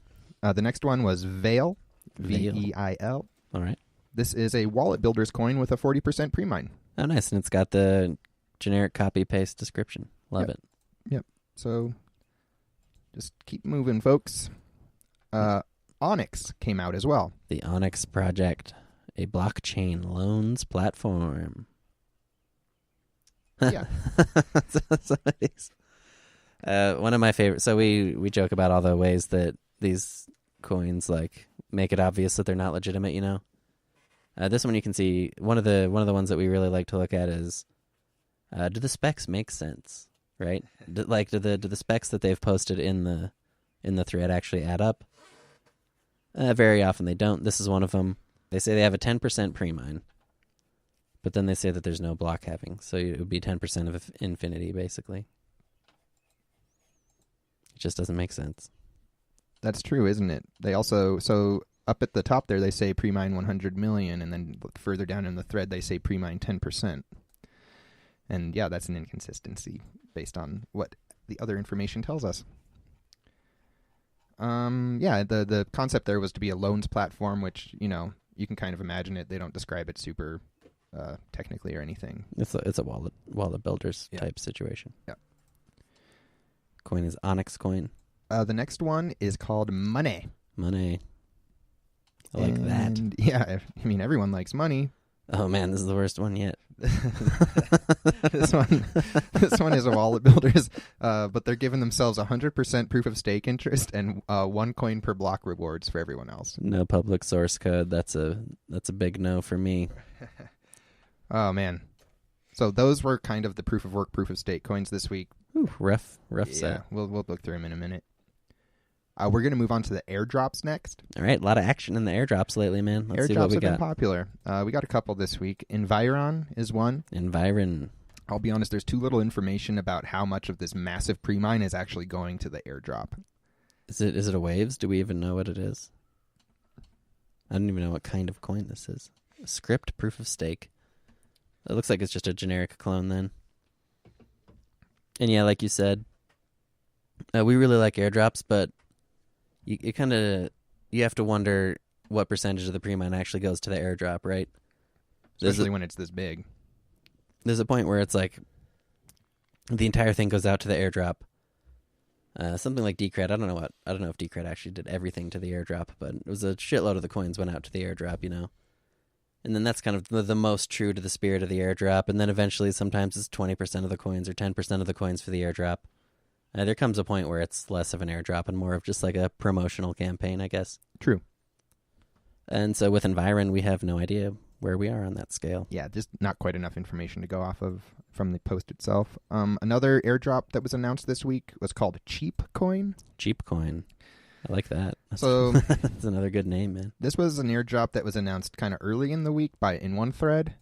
The next one was Veil, Veil. All right. This is a wallet builder's coin with a 40% pre-mine. Oh, nice. And it's got the generic copy-paste description. Love it. Yep. So just keep moving, folks. ONIX came out as well. The ONIX project, a blockchain loans platform. Yeah. One of my favorites. So we joke about all the ways that these coins like make it obvious that they're not legitimate, you know. This one you can see one of the ones that we really like to look at is do the specs make sense, right? Do the specs that they've posted in the thread actually add up? Very often they don't. This is one of them. They say they have a 10% pre-mine, but then they say that there's no block halving, so it would be 10% of infinity, basically. It just doesn't make sense. That's true, isn't it? They also, so up at the top there, they say pre-mine 100 million, and then further down in the thread, they say pre-mine 10%. And yeah, that's an inconsistency based on what the other information tells us. Yeah, the concept there was to be a loans platform, which, you know, you can kind of imagine it. They don't describe it super technically or anything. It's a wallet builders type situation. Yeah. Coin is ONIX Coin. The next one is called Money. Money. I like that. Yeah, I mean, everyone likes money. Oh man, this is the worst one yet. This one is a wallet builders, but they're giving themselves 100% proof of stake interest and 1 coin per block rewards for everyone else. No public source code. That's a big no for me. Oh man. So those were kind of the proof of work, proof of stake coins this week. Ooh, rough set. We'll look through them in a minute. We're going to move on to the airdrops next. All right, a lot of action in the airdrops lately, man. Let's see what we airdrops have got. been popular. We got a couple this week. Environ is one. Environ. I'll be honest, there's too little information about how much of this massive pre-mine is actually going to the airdrop. Is it a waves? Do we even know what it is? I don't even know what kind of coin this is. A script proof of stake. It looks like it's just a generic clone then. And yeah, like you said, we really like airdrops, but you have to wonder what percentage of the pre-mine actually goes to the airdrop, right? Especially when it's this big. There's a point where it's like the entire thing goes out to the airdrop. Something like Decred, I don't know if Decred actually did everything to the airdrop, but it was a shitload of the coins went out to the airdrop, you know. And then that's kind of the most true to the spirit of the airdrop. And then eventually sometimes it's 20% of the coins or 10% of the coins for the airdrop. There comes a point where it's less of an airdrop and more of just like a promotional campaign, I guess. True. And so with Environ, we have no idea where we are on that scale. Yeah, just not quite enough information to go off of from the post itself. Another airdrop that was announced this week was called CheapCoin. CheapCoin. I like that. So that's another good name, man. This was an airdrop that was announced kind of early in the week in one thread,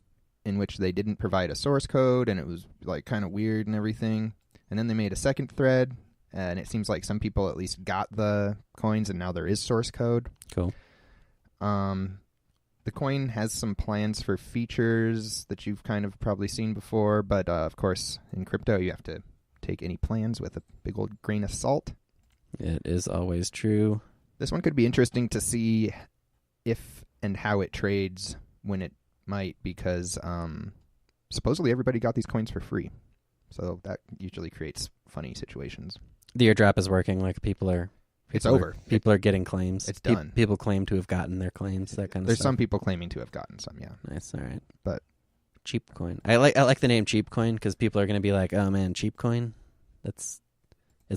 in which they didn't provide a source code, and it was like kind of weird and everything. And then they made a second thread, and it seems like some people at least got the coins, and now there is source code. Cool. The coin has some plans for features that you've kind of probably seen before, but of course, in crypto, you have to take any plans with a big old grain of salt. It is always true. This one could be interesting to see if and how it trades when it might, because supposedly everybody got these coins for free. So that usually creates funny situations. The airdrop is working. Like people are getting claims. It's done. People claim to have gotten their claims. That kind of There's stuff. some people claiming to have gotten some. Yeah. Nice. All right. But CheapCoin. I like the name CheapCoin because people are going to be like, oh man, CheapCoin. It's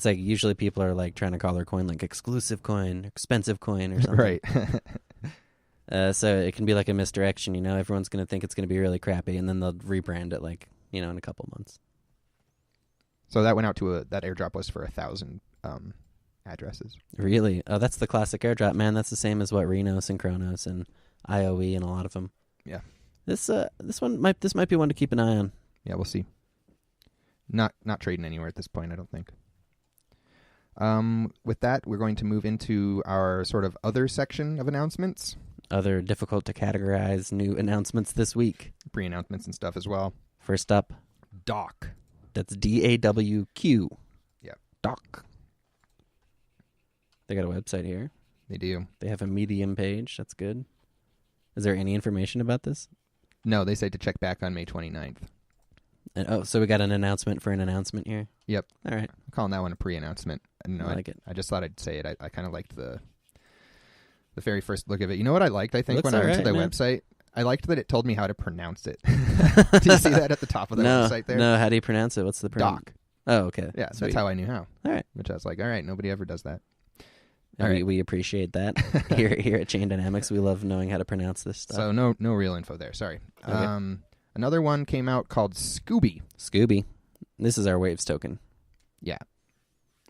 like usually people are like trying to call their coin like exclusive coin, expensive coin, or something. Right. So it can be like a misdirection. You know, everyone's going to think it's going to be really crappy, and then they'll rebrand it like in a couple months. So that went out to that airdrop was for 1,000 addresses. Really? Oh, that's the classic airdrop, man. That's the same as what Rhinos and Chronos and IOE and a lot of them. Yeah. This might be one to keep an eye on. Yeah, we'll see. Not trading anywhere at this point, I don't think. With that, we're going to move into our sort of other section of announcements. Other difficult to categorize new announcements this week. Pre-announcements and stuff as well. First up, Dawq. That's DAWQ. Yeah. Dawq. They got a website here. They do. They have a Medium page. That's good. Is there any information about this? No, they say to check back on May 29th. So we got an announcement for an announcement here? Yep. All right. I'm calling that one a pre-announcement. I like it. I just thought I'd say it. I kind of liked the very first look of it. You know what I liked, I think, when I went to the website? I liked that it told me how to pronounce it. Do you see that at the top of the website there? No, how do you pronounce it? What's the Dawq. Oh, okay. Yeah, Sweet. that's how I knew how. All right. Which I was like, all right, nobody ever does that. We appreciate that. here at Chain Dynamics, we love knowing how to pronounce this stuff. So no real info there. Sorry. Okay. Another one came out called SCOOBY. SCOOBY. This is our Waves token. Yeah.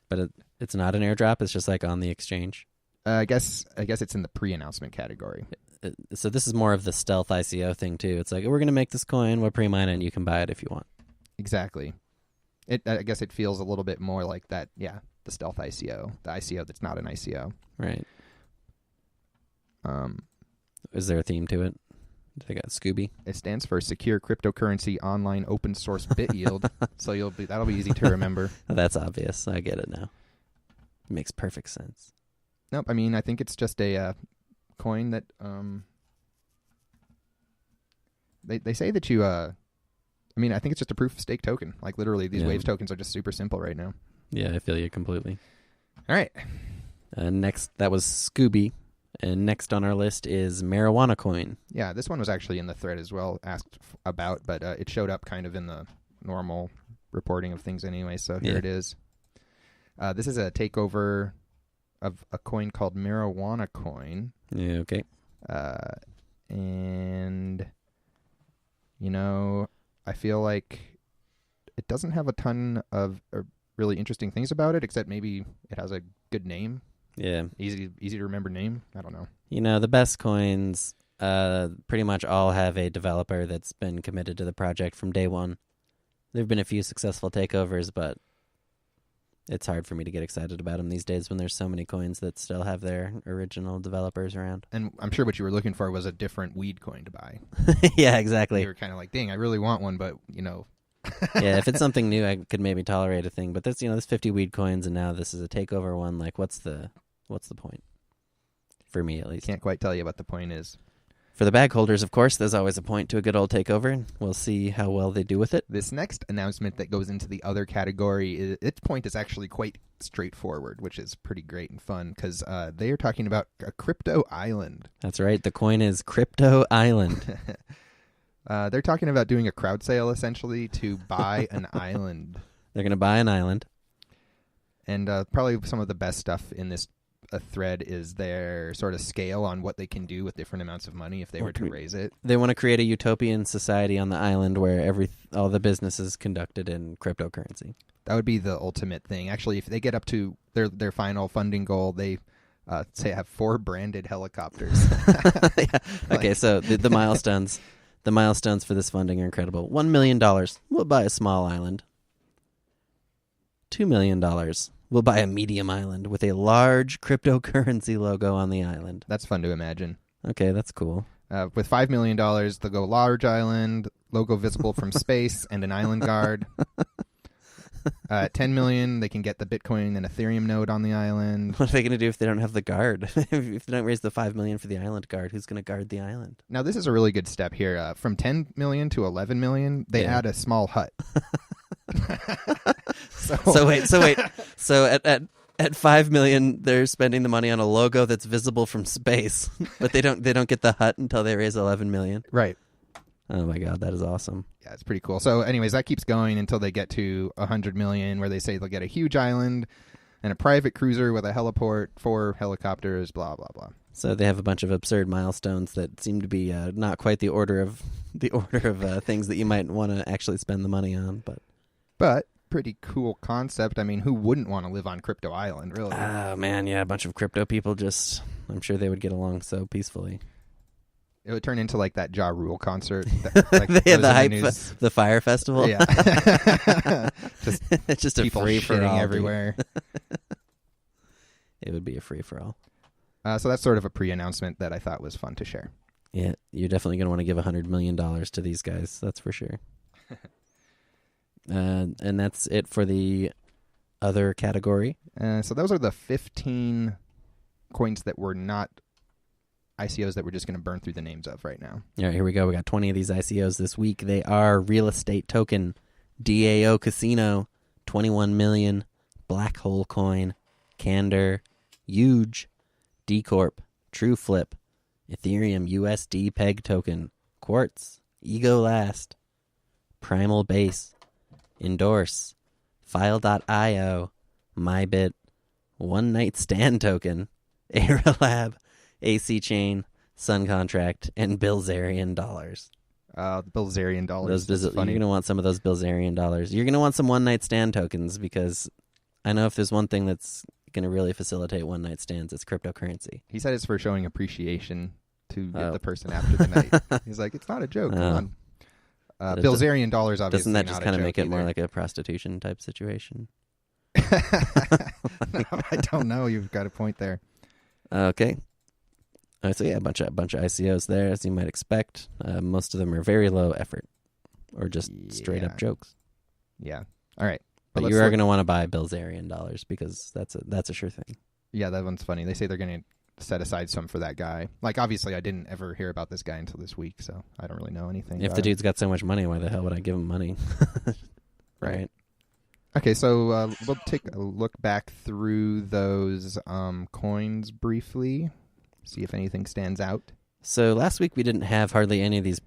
But it's not an airdrop. It's just like on the exchange. I guess it's in the pre-announcement category. So this is more of the stealth ICO thing too. It's like, we're going to make this coin, we'll pre-mine it, and you can buy it if you want. Exactly. I guess it feels a little bit more like that. Yeah, the stealth ICO, the ICO that's not an ICO. Right. Is there a theme to it? They got SCOOBY. It stands for Secure Cryptocurrency Online Open Source Bit Yield. So that'll be easy to remember. That's obvious. I get it now. It makes perfect sense. Nope. I mean, I think it's just a coin that they say that you. I mean, I think it's just a proof of stake token. Like literally, these Waves tokens are just super simple right now. Yeah, I feel you completely. All right. Next, that was SCOOBY. And next on our list is Marijuana Coin. Yeah, this one was actually in the thread as well, asked about, but it showed up kind of in the normal reporting of things anyway, so here it is. This is a takeover of a coin called Marijuana Coin. Yeah, okay. And, I feel like it doesn't have a ton of really interesting things about it, except maybe it has a good name. Yeah. Easy to remember name. I don't know. The best coins pretty much all have a developer that's been committed to the project from day one. There have been a few successful takeovers, but it's hard for me to get excited about them these days when there's so many coins that still have their original developers around. And I'm sure what you were looking for was a different weed coin to buy. Yeah, exactly. You were kind of like, dang, I really want one, but, Yeah, if it's something new, I could maybe tolerate a thing. But there's 50 weed coins, and now this is a takeover one. Like, what's the point? For me, at least. Can't quite tell you what the point is. For the bag holders, of course, there's always a point to a good old takeover, and we'll see how well they do with it. This next announcement that goes into the other category, its point is actually quite straightforward, which is pretty great and fun, because they are talking about a crypto island. That's right. The coin is Crypto Island. They're talking about doing a crowd sale, essentially, to buy an island. They're going to buy an island. And probably some of the best stuff in this thread is their sort of scale on what they can do with different amounts of money if they were to raise it. They want to create a utopian society on the island where all the business is conducted in cryptocurrency. That would be the ultimate thing. Actually, if they get up to their final funding goal, they say have 4 branded helicopters. Yeah. Okay, so the milestones. The milestones for this funding are incredible. $1 million, we'll buy a small island. $2 million, we'll buy a medium island with a large cryptocurrency logo on the island. That's fun to imagine. Okay, that's cool. With $5 million, they'll go large island, logo visible from space, and an island guard. At $10 million, they can get the Bitcoin and Ethereum node on the island. What are they going to do if they don't have the guard? If they don't raise the $5 million for the island guard, who's going to guard the island? Now, this is a really good step here. From $10 million to $11 million, they add a small hut. So wait. So at $5 million, they're spending the money on a logo that's visible from space, but they don't get the hut until they raise $11 million. Right. Oh my God, that is awesome. Yeah, it's pretty cool. So anyways, that keeps going until they get to $100 million, where they say they'll get a huge island and a private cruiser with a heliport, 4 helicopters, blah, blah, blah. So they have a bunch of absurd milestones that seem to be not quite the order of things that you might want to actually spend the money on, but pretty cool concept. I mean, who wouldn't want to live on Crypto Island, really? Oh man, yeah, a bunch of crypto people I'm sure they would get along so peacefully. It would turn into like that Ja Rule concert. They had the Fire Festival. Yeah. It's just a people free for shitting all everywhere. It would be a free for all. So that's sort of a pre-announcement that I thought was fun to share. Yeah, you're definitely going to want to give $100 million to these guys. That's for sure. And that's it for the other category. So those are the 15 coins that were not ICOs that we're just going to burn through the names of right now. All right, here we go. We got 20 of these ICOs this week. They are Real Estate Token, DAO Casino, 21 million, Blackholecoin, Candor, Yuge, DCorp, TrueFlip, Ethereum USD Peg Token, Quartz, Ego Last, PrimalBase, Indorse, File.io, Mybit, OneNightStandToken, Aira Lab, ACChain, SunContract, and Bilzerian dollars. The Bilzerian dollars. You're going to want some of those Bilzerian dollars. You're going to want some one night stand tokens, because I know if there's one thing that's going to really facilitate one night stands, it's cryptocurrency. He said it's for showing appreciation to the person after the night. He's like, it's not a joke. Come on. Bilzerian dollars, obviously. Doesn't that just kind of make it either. more like a prostitution type situation? I don't know. You've got a point there. Okay. So yeah, a bunch of ICOs there, as you might expect. Most of them are very low effort, or just straight up jokes. Yeah. All right. But you are going to want to buy Bilzerian dollars, because that's a sure thing. Yeah, that one's funny. They say they're going to set aside some for that guy. Like, obviously, I didn't ever hear about this guy until this week, so I don't really know anything. If the dude's got so much money, why the hell would I give him money? Right. Okay, so we'll take a look back through those coins briefly, see if anything stands out. So last week we didn't have hardly any of these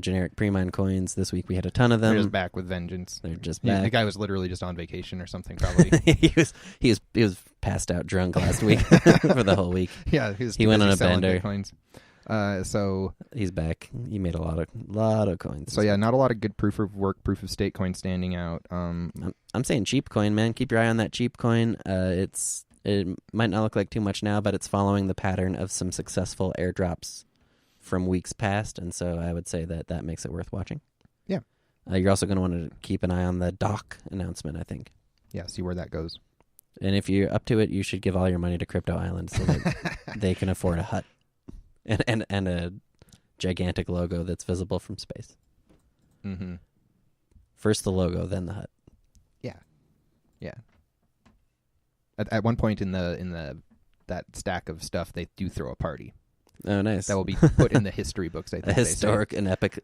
generic pre-mine coins. This week we had a ton of them. They're just back with vengeance. They're just back. The guy was literally just on vacation or something, probably. he was passed out drunk last week for the whole week. Yeah, he went on a bender. Bitcoins. So he's back. He made a lot of coins. So yeah, not a lot of good proof of work, proof of stake coins standing out. I'm saying CheapCoin, man. Keep your eye on that CheapCoin. It might not look like too much now, but it's following the pattern of some successful airdrops from weeks past, and so I would say that makes it worth watching. Yeah. You're also going to want to keep an eye on the Dawq announcement, I think. Yeah, see where that goes. And if you're up to it, you should give all your money to Crypto Island so that they can afford a hut and a gigantic logo that's visible from space. Mm-hmm. First the logo, then the hut. Yeah. At one point in that stack of stuff, they do throw a party. Oh, nice. That will be put in the history books. I think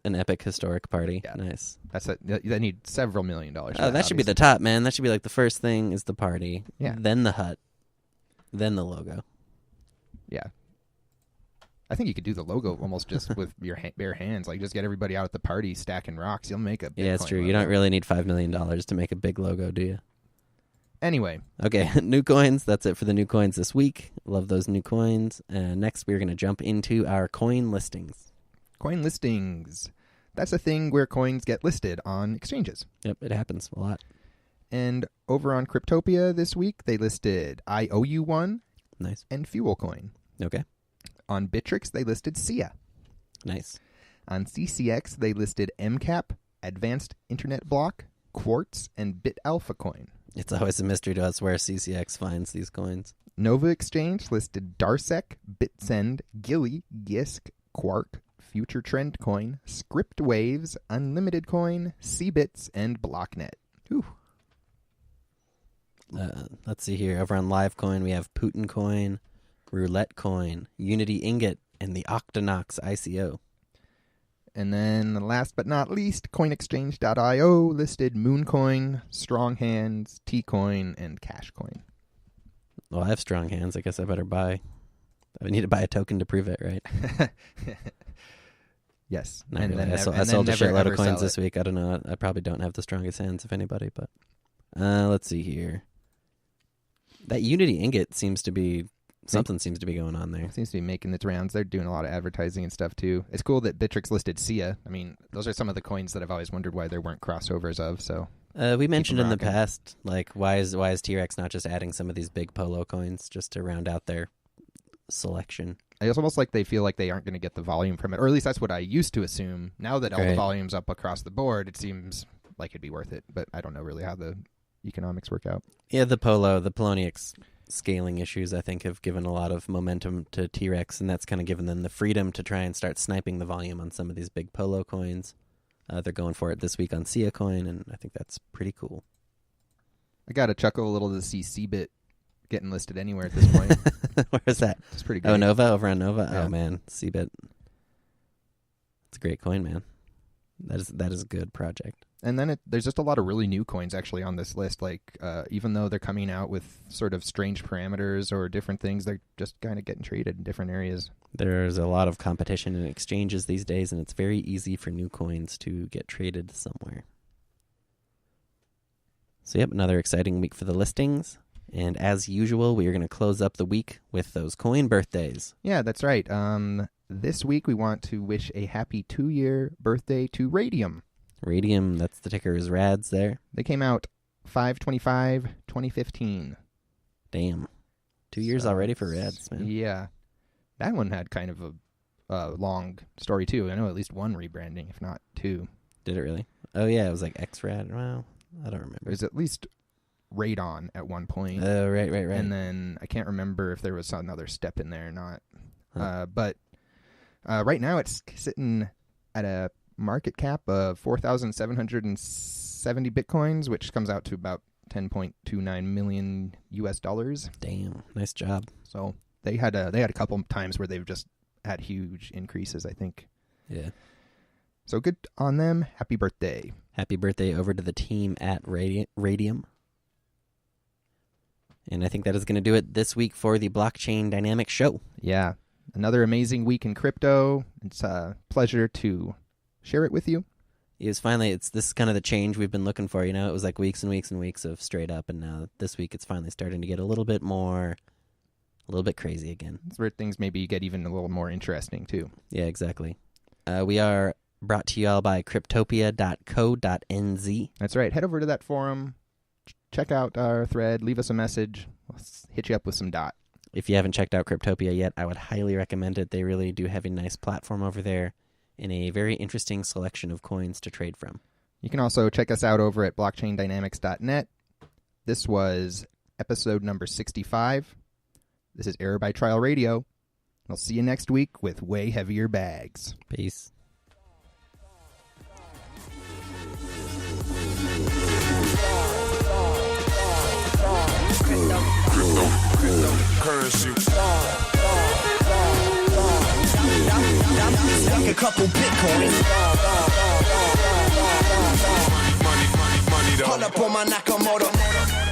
an epic historic party. Yeah. Nice. They need several $1 million. For That should be the top, man. That should be like the first thing is the party. Yeah. Then the hut. Then the logo. Yeah. I think you could do the logo almost just with your bare hands. Like, just get everybody out at the party stacking rocks. You'll make a Bitcoin it's true. logo. You don't really need $5 million to make a big logo, do you? Anyway. Okay, new coins. That's it for the new coins this week. Love those new coins. Next, we're going to jump into our coin listings. Coin listings. That's a thing where coins get listed on exchanges. Yep, it happens a lot. And over on Cryptopia this week, they listed IOU1 Nice. and FuelCoin. Okay, On Bittrex, they listed SIA. nice. On C-Cex, they listed MCAP, Advanced Internet Block, Quartz, and BitAlphaCoin. It's always a mystery to us where CCX finds these coins. Nova Exchange listed Darsec, Bitsend, Gilly, Gisk, Quark, Future Trend Coin, Script Waves, Unlimited Coin, Cbits, and Blocknet. Ooh. Let's see here. Over on Livecoin, we have Putin Coin, Roulette Coin, Unity Ingot, and the Octonox ICO. And then last but not least, CoinExchange.io listed Mooncoin, Strong Hands, T-Coin, and Cashcoin. Well, I have strong hands. I guess I better buy. I need to buy a token to prove it, right? Yes. Not and really. then I never- sold a never, shitload of ever coins sell this it. week. I don't know. I probably don't have the strongest hands, if anybody, but let's see here. That Unity Ingot seems to be... Something seems to be going on there. Seems to be making its rounds. They're doing a lot of advertising and stuff, too. It's cool that Bittrex listed SIA. I mean, those are some of the coins that I've always wondered why there weren't crossovers of, so... We mentioned in the rocking. past, like, why is T-Rex not just adding some of these big polo coins just to round out their selection? It's almost like they feel like they aren't going to get the volume from it, or at least that's what I used to assume. Now that all the Right. volume's up across the board, it seems like it'd be worth it, but I don't know really how the economics work out. Yeah, the Poloniex scaling issues, I think, have given a lot of momentum to T-Rex, and that's kind of given them the freedom to try and start sniping the volume on some of these big polo coins. They're going for it this week on SIA Coin, and I think that's pretty cool. I got to chuckle a little to see Cbit getting listed anywhere at this point. Where is that? It's pretty great. Oh, Nova? Over on Nova? Yeah. Oh, man. Cbit. It's a great coin, man. That is a good project. And then there's just a lot of really new coins actually on this list. Like, even though they're coming out with sort of strange parameters or different things, they're just kind of getting traded in different areas. There's a lot of competition in exchanges these days, and it's very easy for new coins to get traded somewhere. So, yep, another exciting week for the listings. And as usual, we are going to close up the week with those coin birthdays. Yeah, that's right. This week we want to wish a happy 2-year birthday to Radium. Radium, that's the ticker, is RADS there. They came out 5/25/2015. Damn. 2 years So, already for RADS, man. Yeah. That one had kind of a long story, too. I know at least one rebranding, if not two. Did it really? Oh, yeah, it was like XRAD. Well, I don't remember. It was at least Radon at one point. Oh, right. And then I can't remember if there was another step in there or not. Huh. But right now it's sitting at a market cap of 4,770 Bitcoins, which comes out to about $10.29 million US dollars. Damn, nice job. So they had a couple times where they've just had huge increases, I think. Yeah. So good on them. Happy birthday. Happy birthday over to the team at Radium. And I think that is going to do it this week for the Blockchain Dynamics Show. Yeah. Another amazing week in crypto. It's a pleasure to share it with you. This is kind of the change we've been looking for. You know, it was like weeks and weeks and weeks of straight up, and now this week it's finally starting to get a little bit crazy again. It's where things maybe get even a little more interesting too. Yeah, exactly. We are brought to you all by cryptopia.co.nz. That's right. Head over to that forum, check out our thread, leave us a message. We'll hit you up with some dot. If you haven't checked out Cryptopia yet, I would highly recommend it. They really do have a nice platform over there and a very interesting selection of coins to trade from. You can also check us out over at blockchaindynamics.net. This was episode number 65. This is Error by Trial Radio. I'll see you next week with way heavier bags. Peace. curse you. Like a couple Bitcoins. Money, money, money, Pull though. up on my Nakamoto.